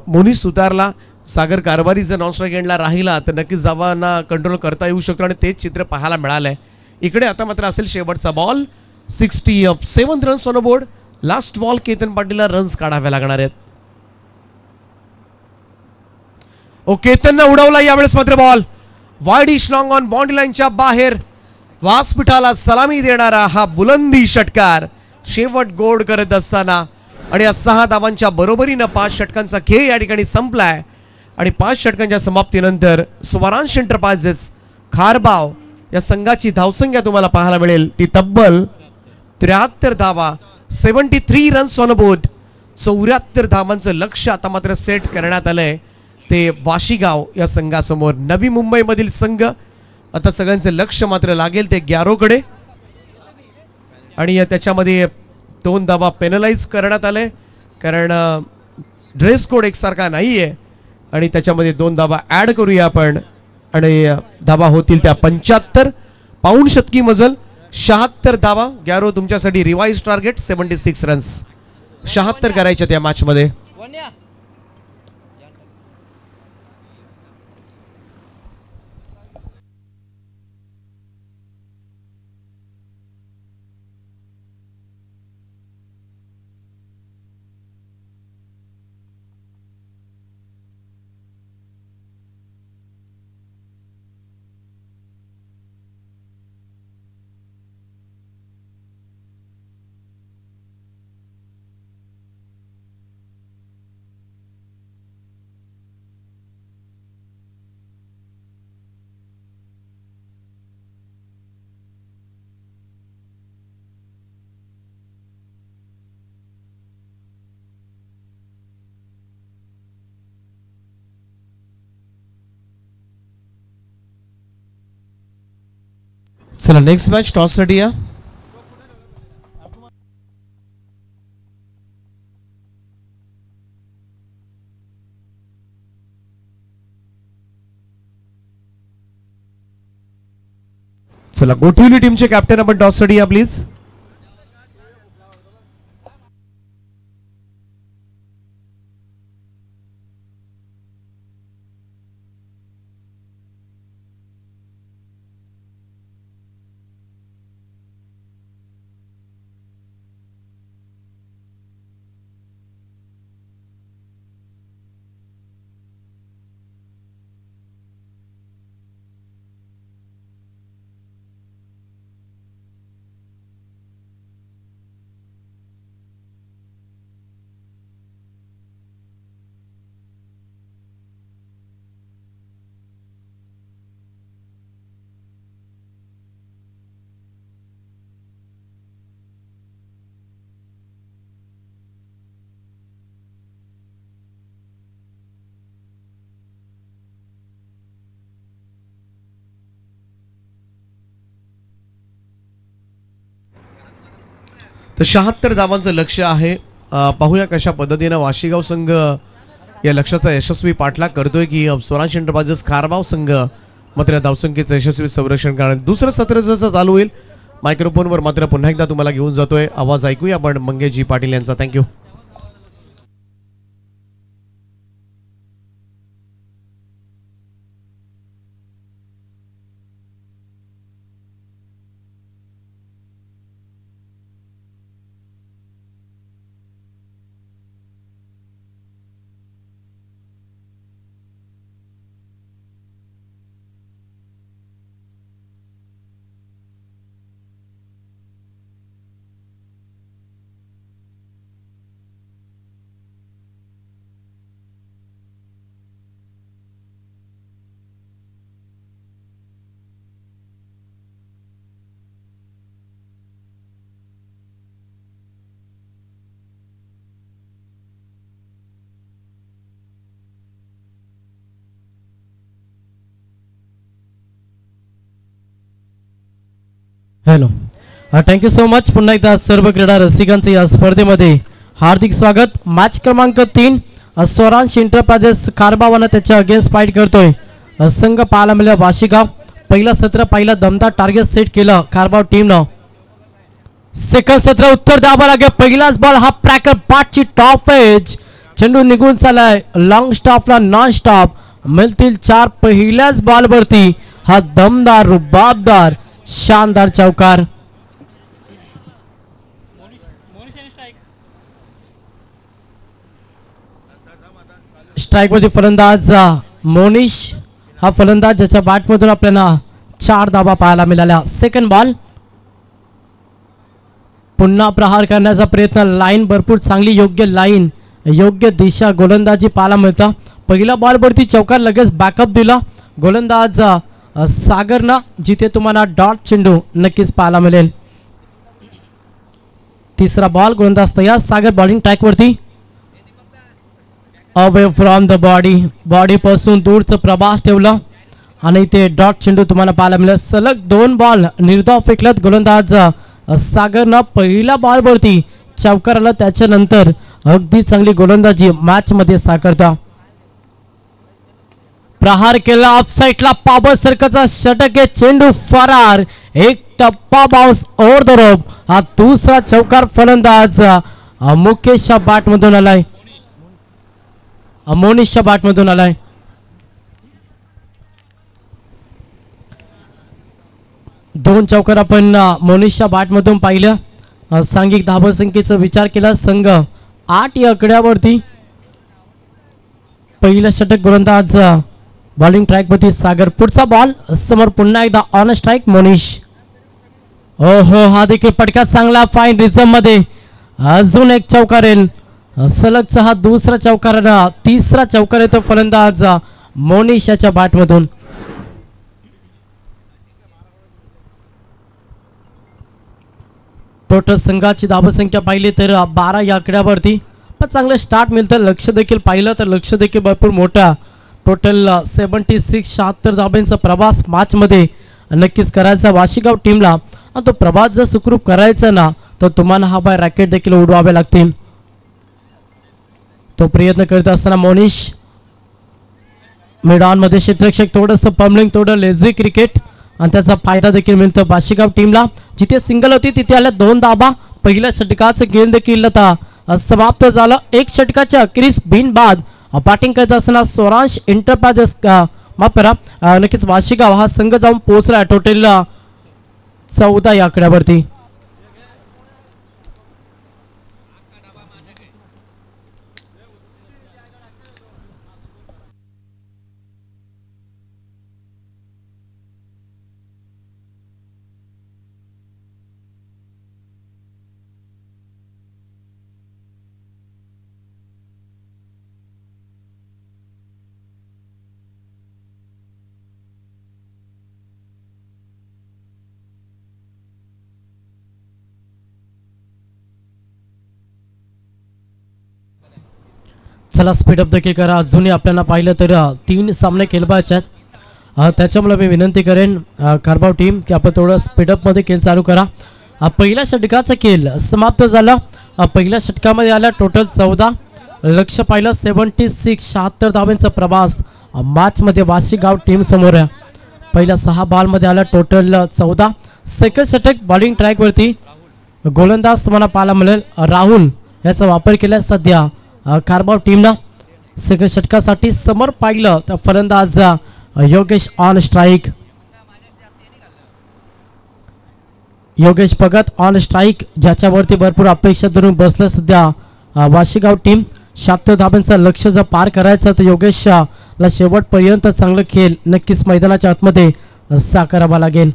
मोनिश सुतारला. सागर कारभारी जर नॉन स्ट्राईक एंडला राहिला तर नक्कीच धावांना कंट्रोल करता येऊ शकतो आणि तेच चित्र पाहायला मिळालंय. इकडे आता मात्र असेल शेवटचा ball. 67 runs on board. Last ball Ketan पाटीलला रन्स काढाव्या लागणार आहेत. केतननं उडवला यावेळेस मात्र ball. Wide ish long on boundary लाईनच्या बाहेर. व्यासपीठाला सलामी देणारा हा बुलंदी षटकार शेवट गोड करत असताना. आणि या 6 धावांच्या बरोबरीनं 5 षटकांचा खेळ या ठिकाणी संपलाय. आणि 5 षटकांच्या समाप्तीनंतर स्वरांश एंटरप्राइजेस खारबाव या संघाची धावसंख्या तुम्हाला पाहायला मिळेल ती तब्बल 73 धावा. 73 रन्स ऑन बोर्ड. 74 धावांचं लक्ष आता मात्र सेट करण्यात आलंय ते वाशीगाव या संघासमोर. नवी मुंबईमधील संघ आता सगळ्यांचे लक्ष मात्र लागेल ते ग्यारोकडे. आणि त्याच्यामध्ये 2 धावा पेनलाइज करण्यात आले कारण ड्रेस कोड एकसारखा नाही आहे. आणि त्याच्यामध्ये 2 धावा ॲड करूया आपण. आणि धावा होतील त्या 75. पाऊण शतकी मजल 76 धावा. ग्यारो तुमच्यासाठी रिवाइज टार्गेट 76 रन्स. 76 करायच्या त्या मॅचमध्ये. चला नेक्स्ट मॅच टॉस साठी या. चला गोठिवली टीमचे कॅप्टन आपण टॉस साठी या प्लीज. तर 76 धावांचं लक्ष्य आहे. पाहूया कशा पद्धतीनं वाशीगाव संघ या लक्ष्याचा यशस्वी पाठलाग करतोय की स्वराज एंटरप्राइजेस खारबाव संघ मात्र धावसंख्येचं यशस्वी संरक्षण करणार. दुसरं सत्र जसं चालू होईल मायक्रोफोनवर मात्र पुन्हा एकदा तुम्हाला घेऊन जातोय. आवाज ऐकूया आपण मंगेशजी पाटील यांचा. Thank you. Hello, thank you so much. पुन्हा एकदा सर्व क्रीडा रसिकांचं या स्पर्धेमध्ये हार्दिक स्वागत. मॅच क्रमांक 3 स्वराज एंटरप्राइजेस खारबावानं त्याच्या अगेन्स्ट फाईट करतोय. संघ पाहायला मिळाला वाशीगाव. पहिला सत्र पहिला दमदार टार्गेट सेट केलं खारबाव टीमनं. सेकंड सत्र उत्तर द्यावं लागेल. पहिलाच बॉल हा प्रॅकर पाठची टॉप एज. चेंडू निघून चालाय लॉंग स्टॉपला नॉन स्टॉप. मिळतील 4 पहिल्याच बॉलवरती हा दमदार रुबाबदार शानदार चौकार. स्ट्राइक मध्ये फलंदाज मोनिश हा फलंदाज ज्याच्या बॅटमधून आपल्याला 4 धावा पाहायला मिळाल्या. सेकंड बॉल पुन्हा प्रहार करण्याचा प्रयत्न. लाईन भरपूर चांगली, योग्य लाईन, योग्य दिशा गोलंदाजी पाहायला मिळतं. पहिल्या बॉलवरती चौकार लगेच बॅकअप दिला गोलंदाज सागरना, जिथे तुम्हाला डॉट चेंडू नक्कीच पाहायला मिळेल. तिसरा बॉल गोलंदाज तयार. सागर बॉलिंग ट्रॅक वरती. अवे फ्रॉम द बॉडी पासून दूरचं प्रवास ठेवला आणि ते डॉट चेंडू तुम्हाला पाहायला मिळेल. सलग 2 बॉल निर्धाव फेकलत गोलंदाज सागरनं. पहिल्या बॉलवरती चौकार आला, त्याच्यानंतर अगदी चांगली गोलंदाजी मॅच मध्ये साकारता. प्रहार केला ऑफ साइडला. पाबर सरकचा षटक आहे. चेंडू फरार. एक टप्पा बाउन्स ओव्हर द रोप. हा दुसरा चौकार फलंदाज मुकेशच्या बॅटमधून आलाय. मोनिशच्या बॅटमधून आलाय. दोन चौकार आपण मोनिशच्या बॅटमधून पाहिलं. सांघिक धावसंख्येचा विचार केला संघ 8 या आकड्यावरती. पहिला षटक गोलंदाज बॉलिंग ट्रॅक वरती सागर. पुढचा बॉल समोर पुन्हा एकदा ऑन स्ट्राइक मोनिश. ओहो, हा देखील पटका चांगला फाईन रिझम मध्ये. अजून एक चौकार येईल. सलगचा हा दुसरा चौकार. तिसरा चौकार येतो फलंदाज मोनिश याच्या बॅटमधून. टोटल संघाची धावसंख्या पाहिली तर 12 या आकड्यावरती. पण चांगलं स्टार्ट मिळतं. लक्ष देखील पाहिलं तर लक्ष देखील भरपूर मोठा. टोटल 76 धाब्यांचा प्रवास मॅच मध्ये नक्कीच करायचा वाशीगाव टीमला. आणि तो प्रवास जर सुखरूप करायचा ना तर तुम्हाला हा बाय रॅकेट देखील उडवावे लागतील. तो प्रयत्न करत असताना मोनिश मिड ऑन मध्ये क्षेत्ररक्षक थोडंसं पम्बलिंग, थोडं लेझी क्रिकेट आणि त्याचा फायदा देखील मिळतो वाशीगाव टीमला. जिथे सिंगल होती तिथे आल्या 2 धाबा. पहिल्या षटकाचं गेम देखील समाप्त झालं. 1 षटकाच्या अखेरीस बिनबाद बॅटिंग करत असताना स्वराज एंटरप्राइजेस माफ करा नक्कीच वाशीगाव हा संघ जाऊन पोहोचला टोटल 14 या आकड्यावरती. चला स्पीडअप देखील करा. अजूनही आपल्याला पाहिलं तर 3 सामने खेळवायचे आहेत. त्याच्यामुळे मी विनंती करेन खारबाव टीम की आपण थोडं स्पीडअप मध्ये खेळ चालू करा. पहिल्या षटकाचा खेळ समाप्त झाला. पहिल्या षटकामध्ये आला टोटल 14. लक्ष पाहिलं 76 धावांचा प्रवास मॅच मध्ये वाशीगाव टीम समोर आहे. पहिल्या 6 बॉलमध्ये आला टोटल 14. सेकंड षटक बॉलिंग ट्रॅक वरती गोलंदाज तुम्हाला पाहायला मिळेल राहुल याचा वापर केला सध्या कारबाव टीमनं. सेकंड षटकासाठी समोर पाहिलं तर फलंदाज Yogesh on strike. Yogesh Bhagat on strike ज्याच्यावरती भरपूर अपेक्षा धरून बसलं सध्या वाशीगाव टीम. 76 धावांचं लक्ष जर पार करायचं तर योगेशला शेवटपर्यंत चांगलं खेळ नक्कीच मैदानाच्या आतमध्ये साकारावा लागेल.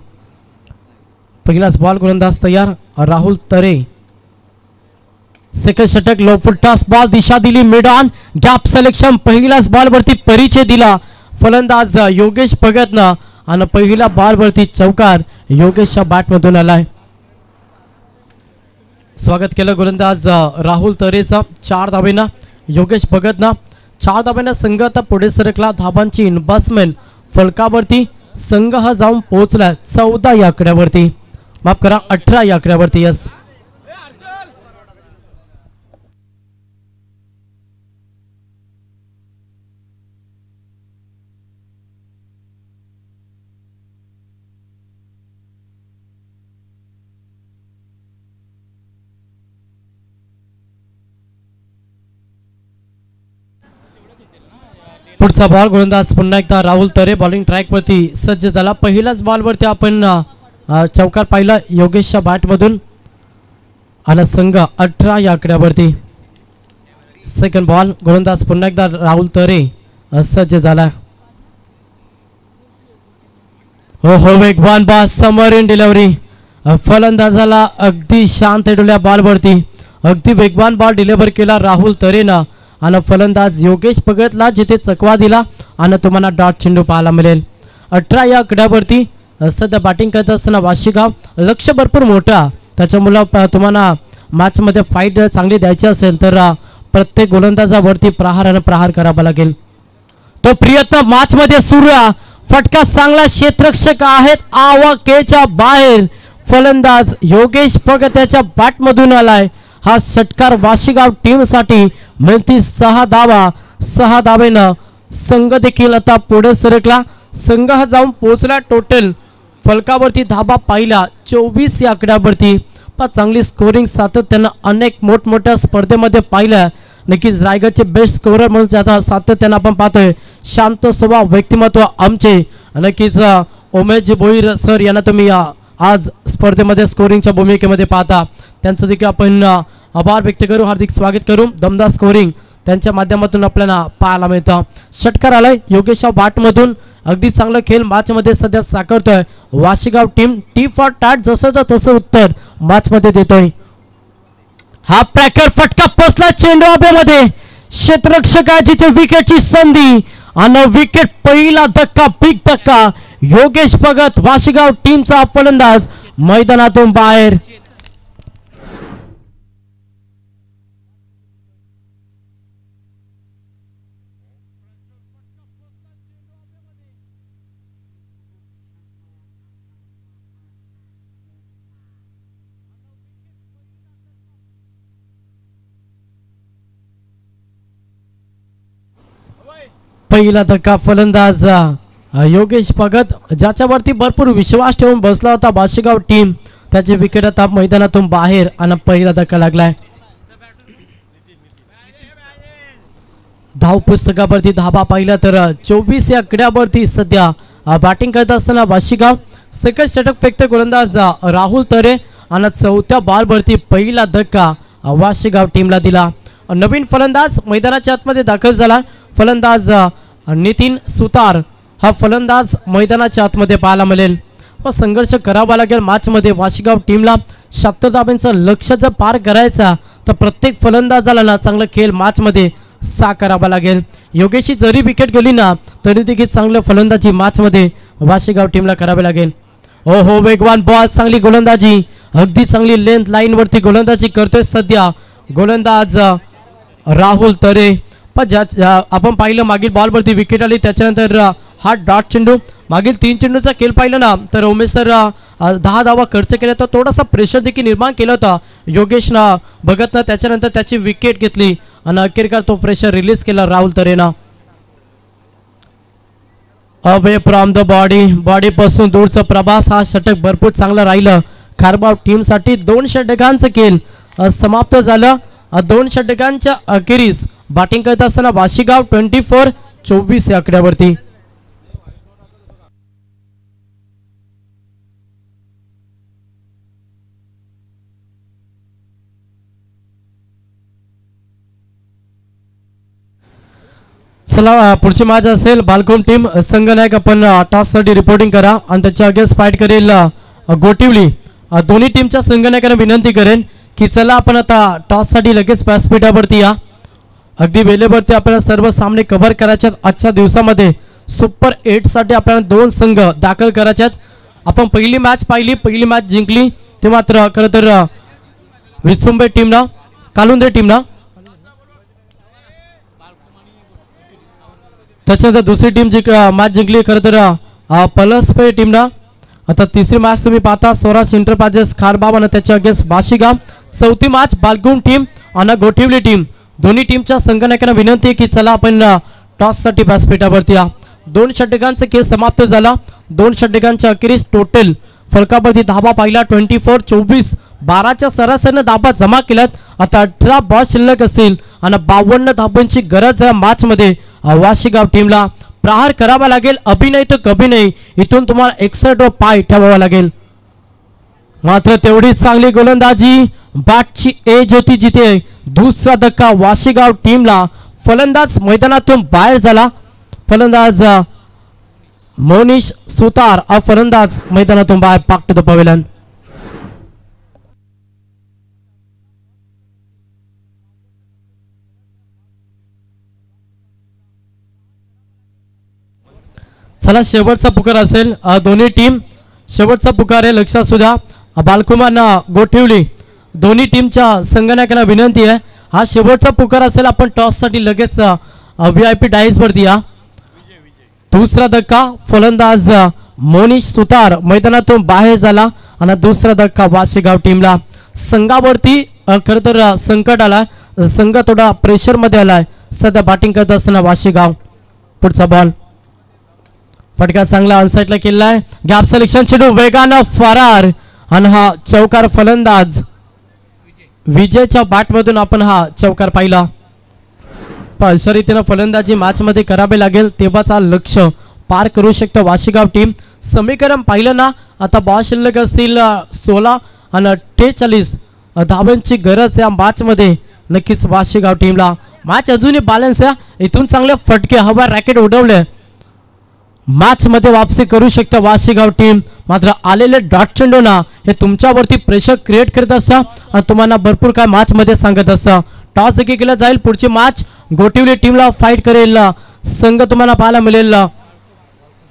पहिलाच बॉल गोलंदाज तयार राहुल तरे. सेकंड षटक लो फुल टॉस बॉल दिशा दिली मिड ऑन गॅप सिलेक्शन. पहिल्याच बॉल वरती परिचय दिला फलंदाज योगेश भगतनं आणि पहिल्या बॉल वरती चौकार योगेशच्या बॅट मधून आलाय. स्वागत केलं गोलंदाज राहुल तरेचा 4 धावेनं. योगेश भगतनं 4 धावेनं संघ आता पुढे सरकला. धावांची इन्व्हेस्टमेंट फलकावरती संघ हा जाऊन पोहोचला 14 या आकड्यावरती. माफ करा 18 या आकड्यावरती. यस पुढचा बॉल गोलंदाज पुन्हा एकदा राहुल तरे बॉलिंग ट्रॅक वरती सज्ज झाला. पहिल्याच बॉल वरती आपण चौकार पाहिला योगेशच्या बॅट मधून आला संघ 18 या आकड्यावरती. सेकंड बॉल गोलंदाज पुन्हा एकदा राहुल तरे सज्ज झाला. हो वेगवान बॉल समर इन डिलिव्हरी. फलंदाजाला अगदी शांत ठेवल्या बॉल वरती अगदी वेगवान बॉल डिलिव्हर केला राहुल तरेनं आणि फलंदाज योगेश भगतला जिथे चकवा दिला आणि तुम्हाला डॉट चेंडू पाहायला मिळेल. 18 या आकड्यावरती सध्या बॅटिंग करत असताना वाशीगाव लक्ष भरपूर मोठा. त्याच्यामुळे तुम्हाला मॅच मध्ये फाईट चांगली द्यायची असेल तर प्रत्येक गोलंदाजावरती प्रहार करावा लागेल. तो प्रयत्न मॅच मध्ये सुरू आहे. फटका चांगला क्षेत्ररक्षक आहेत आवाकेच्या बाहेर. फलंदाज योगेश भगत याच्या बॅट मधून आलाय. हा षटकार वाशीगाव टीम साठी मिळती 6 धावा. 6 धावेनं संघ देखील आता पुढे सरकला. संघ हा जाऊन पोहोचला टोटल फलकावरती धाबा पाहिला 24 या आकड्यावरती. चांगली स्कोरिंग सातत्यानं अनेक मोठमोठ्या स्पर्धेमध्ये पाहिल्या. नक्कीच रायगडचे बेस्ट स्कोरर म्हणून जाता सातत्यानं आपण पाहतोय. शांत स्वभाव व्यक्तिमत्व आमचे नक्कीच उमेश भोईर सर यांना तुम्ही आज स्पर्धेमध्ये स्कोरिंगच्या भूमिकेमध्ये पाहता. त्यांचं देखील आपण आभार व्यक्त करू हार्दिक स्वागत करू. दमदार स्कोरिंग त्यांच्या माध्यमातून आपल्याला पाहायला मिळतं. षटकार आलाय योगेशच्या बॅटमधून. अगदी चांगला खेळ मॅच मध्ये सध्या साकारतोय वाशीगाव टीम. टी फॉर टॅट जसं तसं उत्तर मॅच मध्ये देतोय. हा ट्रॅकर फटका पोचला चेंडू हवेमध्ये. क्षेत्ररक्षकाची विकेटची संधी आणि विकेट पहिला धक्का बिग धक्का. योगेश भगत वाशीगाव टीमचा फलंदाज मैदानातून बाहेर. पहिला धक्का फलंदाज योगेश भगत ज्याच्यावरती भरपूर विश्वास ठेवून बसला होता वाशीगाव टीम. त्याची विकेट आता मैदानातून बाहेर आणि पहिला धक्का लागलाय. धाव पुस्तकावरती धाबा पाहिला तर 24 या आकड्यावरती सध्या बॅटिंग करत असताना वाशीगाव. सेकंड षटक फेकते गोलंदाज राहुल तरे आणि 4थ्या बॉलवरती पहिला धक्का वाशीगाव टीमला दिला. नवीन फलंदाज मैदानाच्या आतमध्ये दाखल झाला. फलंदाज नितीन सुतार हा फलंदाज मैदानाच्या आतमध्ये पाहायला मिळेल. व संघर्ष करावा लागेल मॅच मध्ये वाशीगाव टीमला. 76 धावांचं लक्ष्य जर पार करायचा तर प्रत्येक फलंदाजाला ना चांगला खेळ मॅच मध्ये साकारावा लागेल. योगेशची जरी विकेट गेली ना तरी देखील चांगलं फलंदाजी मॅच मध्ये वाशीगाव टीमला करावे लागेल. हो वेगवान बॉल चांगली गोलंदाजी अगदी चांगली लेंथ लाईन वरती गोलंदाजी करतोय सध्या गोलंदाज राहुल तरे. आपण पाहिलं मागील बॉलवरती विकेट आली त्याच्यानंतर हा डॉट चेंडू. मागील 3 चेंडूचा खेळ पाहिलं ना तर उमेश सर 10 धावा खर्च केल्या तर थोडासा प्रेशर देखील निर्माण केला होता योगेशना भगतनं. त्याच्यानंतर त्याची विकेट घेतली आणि अखेरकार तो प्रेशर रिलीज केला Rahul Tarena. Away from the body पासून दूरचा प्रवास, हा षटक भरपूर चांगला राहिलं खारबाव टीम साठी. 2 षटकांचं खेळ समाप्त झालं. 2 षटकांच्या अखेरीस बॅटिंग करत असताना वाशीगाव 24-24 या आकड्यावरती. चला पुढची मॅच असेल बालकोम टीम संघनायक. आपण टॉस साठी रिपोर्टिंग करा आणि त्याच्या अगेन्स्ट फाईट करेल गोटिवली. दोन्ही टीमच्या संघनायकांना विनंती करेन की चला आपण आता टॉस साठी लगेच व्यासपीठावरती या. अगदी वेळेवरती आपल्याला सर्व सामने कव्हर करायचे आजच्या दिवसामध्ये. सुपर 8 साठी आपल्याला 2 संघ दाखल करायचे. आपण पहिली मॅच पाहिली, पहिली मॅच जिंकली ते मात्र खरं तर विचुंबे टीमना कालुंदे टीमना. त्याच्यानंतर दुसरी टीम मॅच जिंकली खरं तर पलसपे टीमना. आता तिसरी मॅच तुम्ही पाहता स्वराज एंटरप्राइजेस खारबाव आणि त्याच्या अगेन्स्ट वाशीगाव. चौथी मॅच बालगुम टीम आणि गोठिवली टीम. दोन्ही टीमच्या संघनायकांना विनंती आहे की चला आपण टॉस साठी व्यासपीठावरती या. 2 षटकांचा खेळ समाप्त झाला. 2 षटकांच्या अखेरीस टोटल फलकावरती धाबा पाहिला 24-24. 12च्या सरासरीने धाबा जमा केल्यात. आता 18 बॉल शिल्लक असतील आणि 52 धाबांची गरज आहे मॅच मध्ये वाशीगाव टीमला. प्रहार करावा लागेल, अभिनय तर कभी नाही. इथून तुम्हाला 61 वर पाय ठेवावा लागेल. मात्र तेवढी चांगली गोलंदाजी बॅटची एज होती जिथे दुसरा धक्का वाशीगाव टीमला. फलंदाज मैदानातून बाहेर झाला. फलंदाज मोनिश सुतार हा फलंदाज मैदानातून बाहेर पाक टू द पवेलियन. चला शेवटचा पुकार असेल. दोन्ही टीम शेवटचा पुकार आहे लक्षात सुद्धा. बालकुमार गोठिवली दोन्ही टीमच्या संघनायकांना विनंती आहे हा शेवटचा पुकार असेल. आपण टॉस साठी लगेच VIP डाईस वरती या. दुसरा धक्का फलंदाज मोनिश सुतार मैदानातून बाहेर झाला आणि दुसरा धक्का वाशीगाव टीमला. संघावरती खरं तर संकट आलाय. संघ थोडा प्रेशर मध्ये आलाय सध्या बॅटिंग करत असताना वाशीगाव. पुढचा बॉल फटका चांगला अनसाईडला केला आहे. गॅप सिलेक्शन चेंडू वेगानं फरार आणि हा चौकार फलंदाज विजयच्या बॅटमधून आपण हा चौकार पाहिला. अशा रीतीनं फलंदाजी मॅच मध्ये करावे लागेल तेव्हाच लक्ष पार करू शकतो वाशीगाव टीम. समीकरण पाहिलं ना आता बॉल शिल्लक असतील 16 आणि 43 धावांची गरज या मॅच मध्ये नक्कीच वाशीगाव टीमला. मॅच अजूनही बॅलन्स आहे. इथून चांगले फटके हवा रॅकेट उडवले मॅच मध्ये वापसी करू शकता वाशीगाव टीम. मात्र आलेले डॉट चेंडूना हे तुमच्यावरती प्रेशर क्रिएट करत असतं आणि तुम्हाला भरपूर काय मॅच मध्ये सांगत असतं. टॉस देखील केला जाईल. पुढची मॅच गोटिवली टीमला फाईट करेल संघ तुम्हाला पाहायला मिळेल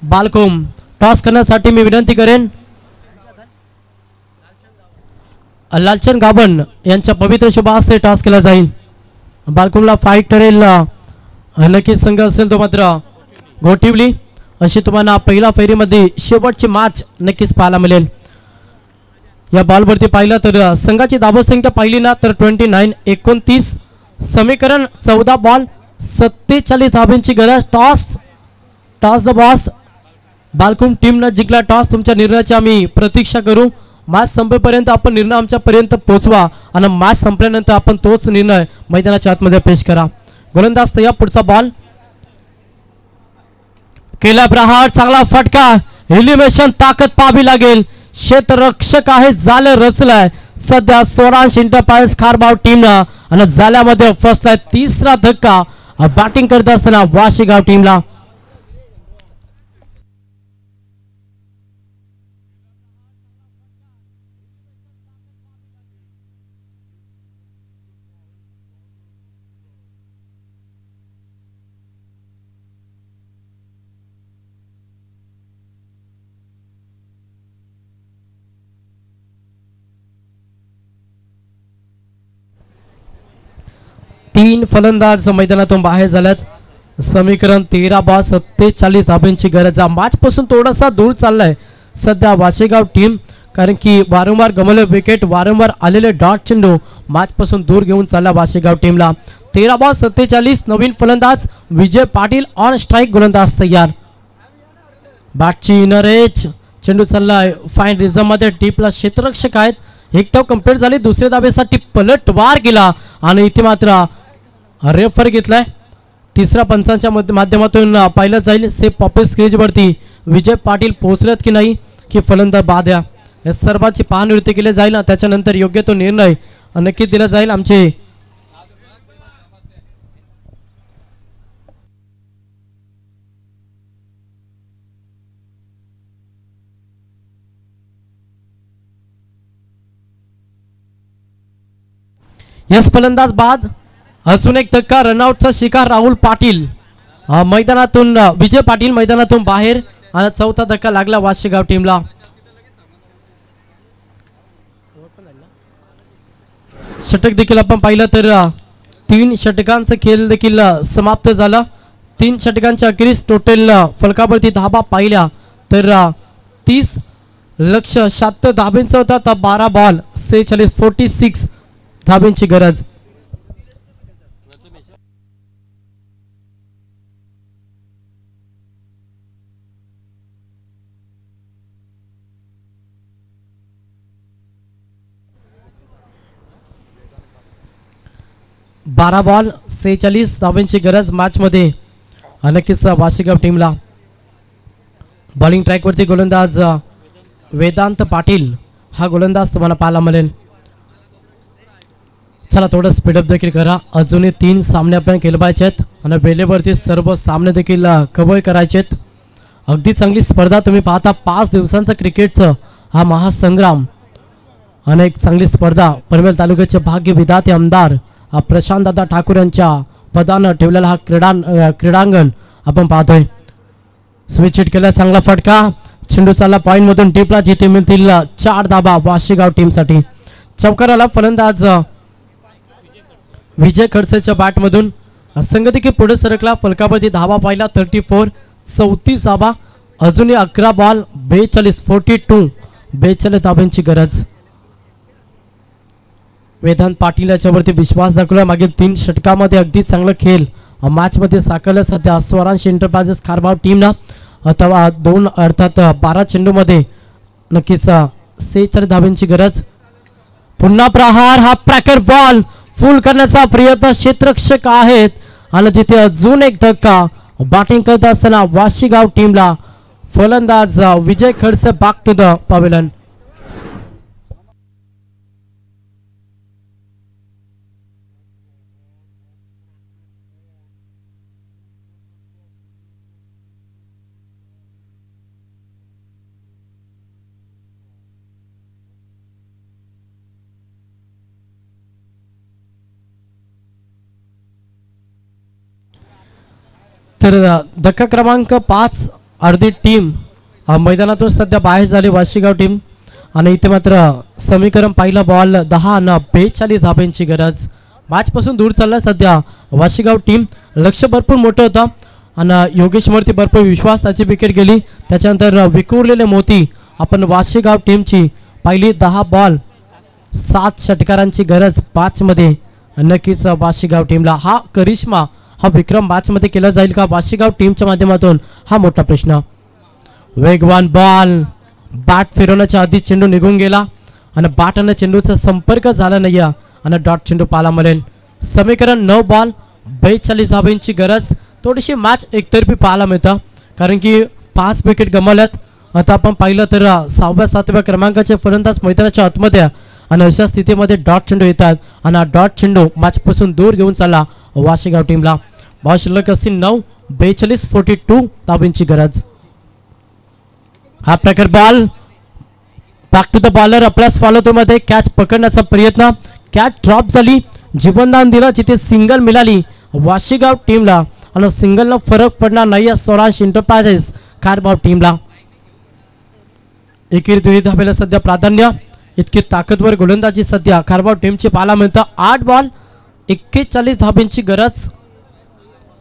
बालकोम. टॉस करण्यासाठी मी विनंती करेन लालचंद गाबन यांच्या पवित्र शुभ हस्ते टॉस केला जाईल. बालकोमला फाईट करेल नक्कीच संघ असेल तो मात्र गोटिवली. अशी तुम्हाला पहिल्या फेरीमध्ये शेवटची मॅच नक्कीच पाहायला मिळेल. या बॉलवरती पाहिलं तर संघाची धावसंख्या पाहिली ना तर 29 29. समीकरण 14 बॉल 47 धावांची गरज. Toss the boss. बालकुम टीमनं जिंकला टॉस. तुमच्या निर्णयाची आम्ही प्रतीक्षा करू. मॅच संपेपर्यंत आपण निर्णय आमच्यापर्यंत पोहोचवा आणि मॅच संपल्यानंतर आपण तोच निर्णय मैदानाच्या आतमध्ये पेश करा. गोलंदाज तयार. पुढचा बॉल केला प्रहार. चांगला फटका. एलिमिनेशन ताकद पाहावी लागेल. क्षेत्ररक्षक आहे जाले रचलाय सध्या स्वराज एंटरप्राइज खारबाव टीमला आणि जाल्यामध्ये फसलाय. तिसरा धक्का बॅटिंग करत असताना वाशीगाव टीमला. तीन फलंदाज मैदानातून बाहेर झाल्यात. समीकरण 13 बॉल 47 धावांची गरज. मॅच पासून थोडासा दूर चाललाय सध्या वाशीगाव टीम. कारण की वारंवार गमवले विकेट, वारंवार आलेले डॉट चेंडू मॅच पासून दूर घेऊन चालला वाशेगाव टीमला. 13 बॉल 47. नवीन फलंदाज विजय पाटील ऑन स्ट्राईक, गोलंदाज तयार. बॅटची इनर एज, चेंडू चाललाय फाईन रिझम मध्ये. टीपला क्षेत्ररक्षक आहेत. एक धाव कंप्लीट झाली. दुसऱ्या धावेसाठी पलटवार केला आणि इथे मात्र रेफर घेतलाय. तिसऱ्या पंचांच्या माध्यमातून पाहिलं जाईल से पॉपेस क्रीजवरती विजय पाटील पोहोचलेत की नाही, की फलंदाज बाद या सर्वांची पाहणी केली जाईल. त्याच्यानंतर योग्य तो निर्णय नक्कीच दिला जाईल. आमचे यस फलंदाज बाद. अजून एक धक्का, रनआउटचा शिकार राहुल पाटील मैदानातून, विजय पाटील मैदानातून बाहेर आणि चौथा धक्का लागला वाशेगाव टीमला. षटक देखील आपण पाहिलं तर 3 षटकांचा खेळ देखील समाप्त झाला. 3 षटकांच्या अखेरीस टोटल फलकावरती धाबा पाहिल्या तर 30 लक्ष 76 धाब्यांचा होता. तर 12 बॉल 46 धाब्यांची गरज. बारा बॉल 46 धावांची गरज मॅच मध्ये नक्कीच वाशेगाव टीमला. बॉलिंग ट्रॅक वरती गोलंदाज वेदांत पाटील हा गोलंदाज तुम्हाला पाहायला मिळेल. चला थोडं स्पीडअप देखील करा. अजूनही 3 सामने आपण केले पाहिजेत आणि वेळेवरती सर्व सामने देखील कव्हर करायचे आहेत. अगदी चांगली स्पर्धा तुम्ही पाहता. 5 दिवसांचा क्रिकेटचा हा महासंग्राम, अनेक चांगली स्पर्धा. पनवेल तालुक्याचे भाग्य विधाते आमदार प्रशांत दादा ठाकूर यांच्या पदानं ठेवलेला हा क्रीडांगण आपण पाहतोय. स्विच हिट केला, चांगला फटका. चेंडू चालला पॉइंट मधून. टीपला जिथे मिळतील 4 धाबा वाशेगाव टीम साठी. चौकाराला फलंदाज विजय खडसेच्या बॅट मधून संघ देखील पुढे सरकला. फलकावरती धाबा पाहिला 34. 34 धाबा. अजूनही 11 बॉल 42 धाब्यांची गरज. वेदांत पाटील याच्यावरती विश्वास दाखवला. मागील 3 षटकामध्ये अगदी चांगला खेळ मॅच मध्ये साकारला. सध्या स्वरांश एंटरप्राइजेस खारबाव टीमला अथवा 2 अर्थात 12 चेंडू मध्ये नक्कीच 46 धाब्यांची गरज. पुन्हा प्रहार. हा प्रॅकर बॉल फुल करण्याचा प्रयत्न क्षेत्ररक्षक आहेत आणि तिथे अजून एक धक्का. बॅटिंग करत असताना वाशेगाव टीमला फलंदाज Vijay Khadse back to the pavilion. तर धक्का क्रमांक 5 अर्धी टीम मैदानातून सध्या बाहेर झाली वाशेगाव टीम आणि इथे मात्र समीकरण पाहिला. बॉल 10 आणि 42 धाब्यांची गरज. मॅच पासून दूर चालला सध्या वाशेगाव टीम. लक्ष भरपूर मोठं होतं आणि योगेश मूर्ती भरपूर विश्वास त्याची विकेट गेली. त्याच्यानंतर विखुरलेले मोती आपण वाशेगाव टीमची पाहिली. 10 बॉल 7 षटकारांची गरज 5 मध्ये. नक्कीच वाशेगाव टीमला हा करिश्मा, हा विक्रम मॅच मध्ये केला जाईल का वाशेगाव टीमच्या माध्यमातून, हा मोठा प्रश्न. वेगवान बॉल. बॅट फिरवण्याच्या आधी चेंडू निघून गेला आणि बॅट आणि चेंडूचा संपर्क झाला नाही आणि डॉट चेंडू पाहायला मिळेल. समीकरण 9 बॉल 42 धाब्यांची गरज. थोडीशी मॅच एकतर्फी पाहायला मिळतं कारण की 5 विकेट गमावल्यात. आता आपण पाहिलं तर 6व्या-7व्या क्रमांकाचे फलंदाज मैदानाच्या आतमध्ये आणि अशा स्थितीमध्ये डॉट चेंडू येतात आणि हा डॉट चेंडू मॅच पासून दूर घेऊन चालला वाशेगाव टीमला. बॉल शिल्लक असतील 9. 42 धाब्यांची गरज. हा प्रकार ball back to the bowler. आपल्याच फॉलो मध्ये कॅच पकडण्याचा प्रयत्न. कॅच ड्रॉप झाली. जीवनदान दिलं जिथे सिंगल मिळाली वाशेगाव टीमला आणि सिंगलनं फरक पडणार नाही या स्वरांश एंटरप्राइजेस खारबाव टीमला. एकेरी 2 धाब्याला सध्या प्राधान्य. इतकी ताकदवर गोलंदाजी सध्या खारबाव टीमची पाहायला मिळतं. 8 बॉल 41 धाब्यांची गरज.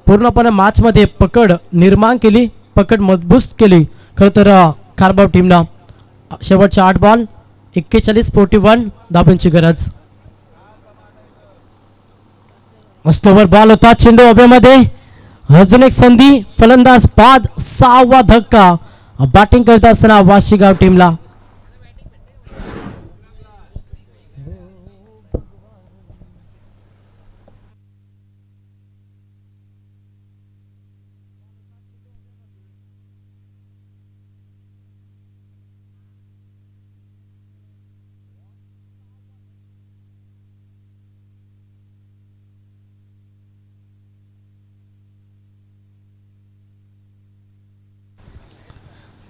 पूर्णपणे मॅच मध्ये पकड निर्माण केली, पकड मजबूत केली खरं तर खारबाव टीमला. शेवटच्या 8 बॉल 41 धाबांची गरज. मस्त ओव्हर बॉल होता, चेंडू हवेमध्ये. अजून एक संधी, फलंदाज बाद, 6वा धक्का बॅटिंग करत असताना वाशीगाव टीमला.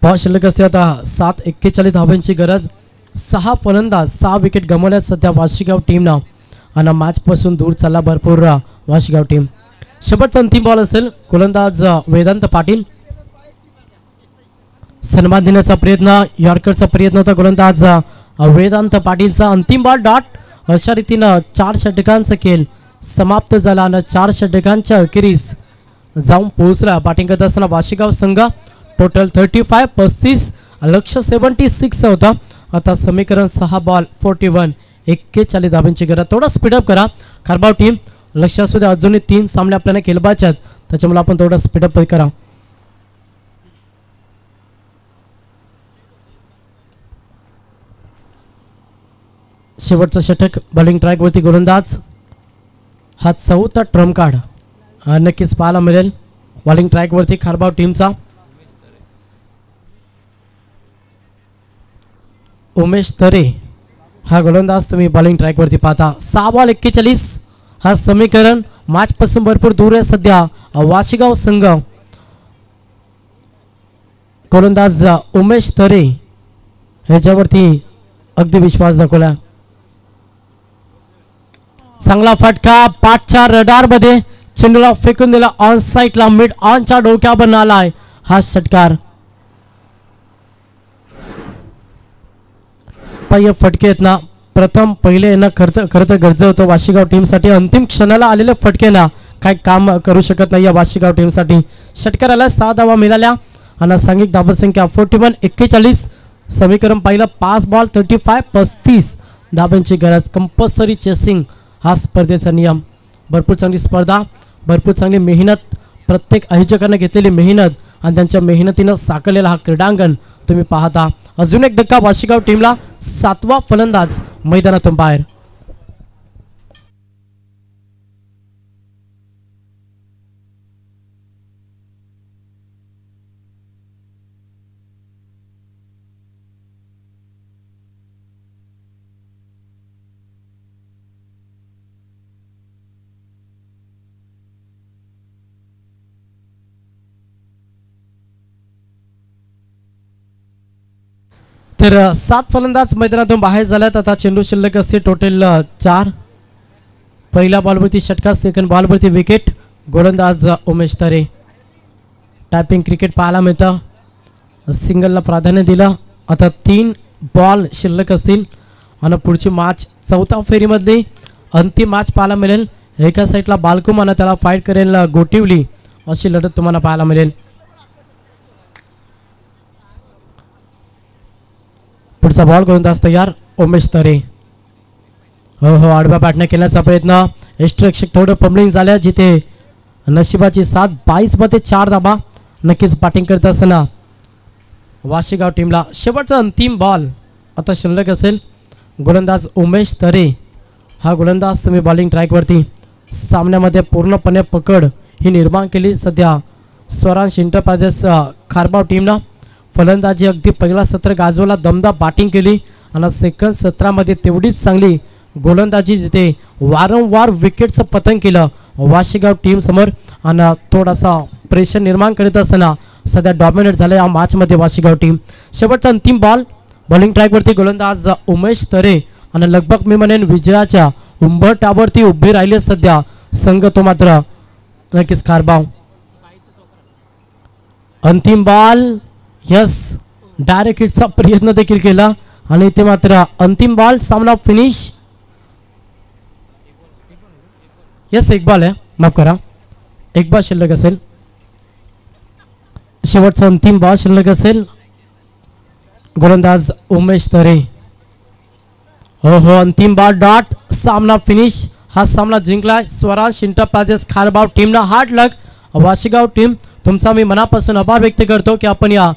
बॉल शिल्लक असते आता 7:41 धाबांची गरज. 6 फलंदाज 6 विकेट गमावल्यात सध्या वाशीगाव टीमनं आणि मॅच पासून दूर चालला भरपूर वाशीगाव टीम. शेवटचा अंतिम बॉल असेल, गोलंदाज वेदांत पाटील. सन्मान देण्याचा प्रयत्न, यॉर्करचा प्रयत्न होता गोलंदाज वेदांत पाटीलचा. अंतिम बॉल डॉट. अशा रीतीनं 4 षटकांचा खेळ समाप्त झाला आणि 4 षटकांच्या अखेरीस जाऊन पोहोचला बॅटिंग करत असताना वाशीगाव संघ. टोटल 35 लक्ष 76 होता. आता समीकरण 6 बॉल 41 धाबांची गरज. थोडा स्पीडअप करा खारबाव टीम. लक्ष असू द्या, अजूनही 3 सामने आपल्याला खेळवायचे आहेत, त्याच्यामुळे आपण थोडा स्पीडअप करा. शेवटचं षटक, बॉलिंग ट्रॅक वरती गोलंदाज. हा 4था ट्रम्प कार्ड नक्कीच पाहायला मिळेल बॉलिंग ट्रॅक वरती खारबाव टीमचा. उमेश तरे हा गोलंदाज तुम्ही बॉलिंग ट्रॅक वरती पाहता. 6 बॉल 41 हा समीकरण. मॅच पासून भरपूर दूर आहे सध्या वाशीगाव संघ. गोलंदाज उमेश तरे ह्याच्यावरती अगदी विश्वास दाखवला. चांगला फटका, पाठच्या रडार मध्ये चेंडूला फेकून दिला ऑन साईडला. मिड ऑनच्या डोक्यावर आलाय हा षटकार. पाय फटके आहेत ना, प्रथम पहिले ना खरं तर गरजे होतं वाशीगाव टीमसाठी. अंतिम क्षणाला आलेले फटके ना काय काम करू शकत नाही या वाशीगाव टीमसाठी. षटकाराला 6 धावा मिळाल्या आणि सांघिक धावसंख्या 41 समीकरण पाहिलं. 5 बॉल 35 धाबांची गरज. कंपल्सरी चेसिंग हा स्पर्धेचा नियम. भरपूर चांगली स्पर्धा, भरपूर चांगली मेहनत, प्रत्येक आयोजकांना घेतलेली मेहनत आणि त्यांच्या मेहनतीनं साकारलेला हा क्रीडांगण तुम्ही पाहता. अजून एक धक्का वाशीगाव टीमला. 7वा फलंदाज मैदानातून बाहेर. तर 7 फलंदाज मैदानातून बाहेर झाल्यात. आता चेंडू शिल्लक असते टोटल 4. पहिल्या बॉलवरती षटकार, सेकंड बॉलवरती विकेट. गोलंदाज उमेश तरे. टायपिंग क्रिकेट पाहायला मिळतं. सिंगलला प्राधान्य दिलं. आता 3 बॉल शिल्लक असतील आणि पुढची मॅच 4थ्या फेरीमधली अंतिम मॅच पाहायला मिळेल. एका साईडला बालकुम आणि त्याला फाईट करेल गोटिवली अशी लढत तुम्हाला पाहायला मिळेल. पुढचा बॉल गोलंदाज तयार उमेश तरे. हो आडव्या बॅटने केल्याचा प्रयत्न. यष्टरक्षक थोडं पंबलिंग झाल्या, जिथे नशिबाची साथ. 22 मध्ये 4 धाबा. नक्कीच बॅटिंग करत असताना वाशीगाव टीमला शेवटचा अंतिम बॉल आता शिल्लक असेल. गोलंदाज उमेश तरे हा गोलंदाज तुम्ही बॉलिंग ट्रॅकवरती. सामन्यामध्ये पूर्णपणे पकड ही निर्माण केली सध्या स्वरांश एंटरप्राइजेस खारबाव टीमनं. फलंदाजी अगदी पहिला सत्र गाजवला, दमदार बॅटिंग केली आणि सेकंड सत्रामध्ये तेवढीच चांगली गोलंदाजी, जिथे वारंवार विकेटचं पतन केलं वाशीगाव टीम समोर आणि थोडासा प्रेशर निर्माण करीत असताना सध्या डॉमिनेट झालं या मॅचमध्ये वाशीगाव टीम. शेवटचा अंतिम बॉल बॉलिंग ट्रॅकवरती गोलंदाज उमेश तरे आणि लगभग मी म्हणेन विजयाच्या उंबरठ्यावरती उभे राहिले सध्या संघ तो मात्र नक्कीच खारबाव. अंतिम बॉल यस, डायरेक्ट हिटचा प्रयत्न देखील केला आणि ते मात्र अंतिम बॉल. सामना फिनिश. यस, एक बॉल आहे, माफ करा, एक बॉल शिल्लक असेल. शेवटचा अंतिम बॉल शिल्लक असेल. गोलंदाज उमेश तरे हो अंतिम बार डॉट सामना फिनिश. हा सामना जिंकलाय स्वराज एंटरप्राइजेस खारबाव टीमला. हार्ड लक वाशीगाव टीम, तुमचा मी मनापासून आभार व्यक्त करतो की आपण या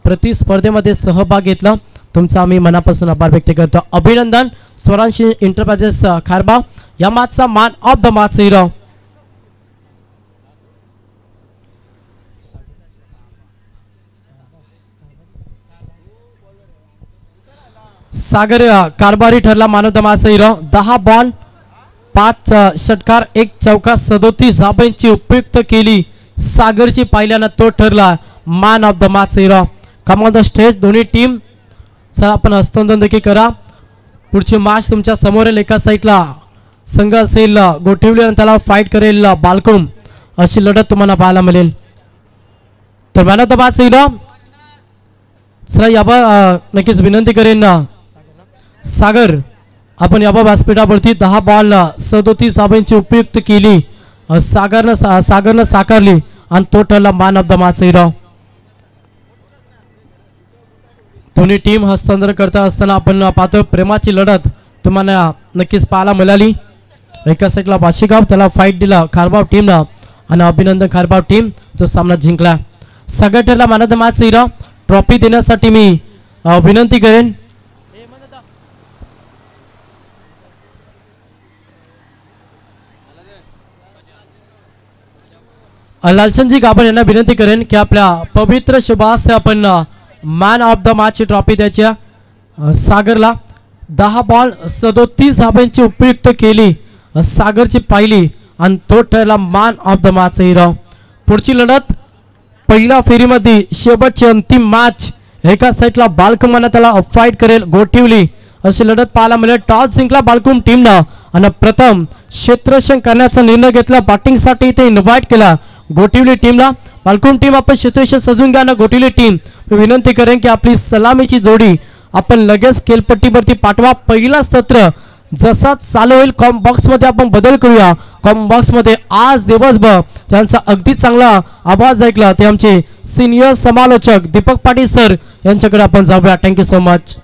प्रतिस्पर्धेमध्ये सहभाग घेतला. तुमचा मी मनापासून आभार व्यक्त करतो. अभिनंदन स्वराज एंटरप्राइजेस खारबाव. या मॅचचा man of the match hero Sagar Karbhari ठरला man of the match hero. 10 ball 5 षटकार 1 चौका 37 धाबांची उपयुक्त केली सागरची. पहिल्यानं तो ठरला man of the match hero. Come on the stage दोन्ही टीम. चला आपण हस्तांतरण देखील करा. पुढची मॅच तुमच्या समोरील एका साईडला संघ असेल गोठिवली आणि त्याला फाईट करेल बालकुम. अशी लढत तुम्हाला पाहायला मिळेल. तर man of the match hero. चला याबा नक्कीच विनंती करेन सागर आपण याबा व्यासपीठावरती 10 बॉल 37 धाबांची उपयुक्त केली सागरनं साकारली आणि तो ठरला man of the match hero. दोन्ही टीम हस्तांतरण करता असताना आपण पाहतो प्रेमाची लढत तुम्हाला नक्कीच पाहायला मिळाली. एका साईडला वाशीगाव त्याला फाईट दिला खारबाव टीमला आणि अभिनंदन खारबाव टीम जो सामना जिंकला. सागर ठरला man of the match hero. Trophy देण्यासाठी मी विनंती करेन लालचंदजी गाभण यांना विनंती करेन की आपल्या पवित्र शुभास आपण मॅन ऑफ द मॅच ची ट्रॉफी द्यायची. सागरला 10 बॉल 37 धाबांची उपयुक्त केली सागरची पाहिली आणि तो ठरला man of the match hero. पुढची लढत पहिल्या फेरीमध्ये शेवटची अंतिम मॅच. एका साईडला बालकुमाना त्याला फाईट करेल गोठिवली. अशी लढत पाहायला मिळेल. टॉस जिंकला बालकुम टीमनं आणि प्रथम क्षेत्ररक्षण करण्याचा निर्णय घेतला. बॅटिंगसाठी इथे इन्व्हाइट केला गोठिवली टीमला. बालकुम टीम आपण क्षेत्ररक्षण सजून घ्या ना. गोठिवली टीम विनंती करेन की आपली सलामीची जोडी आपण लगेच खेळपट्टीवरती पाठवा. पहिला सत्र जसा चालू होईल कॉम बॉक्स मध्ये आपण बदल करूया. कॉम बॉक्स मध्ये आज दिवसभर ज्यांचा अगदी चांगला आवाज ऐकला ते आमचे सिनियर समालोचक दीपक पाटील सर यांच्याकडे आपण जाऊया. Thank you so much.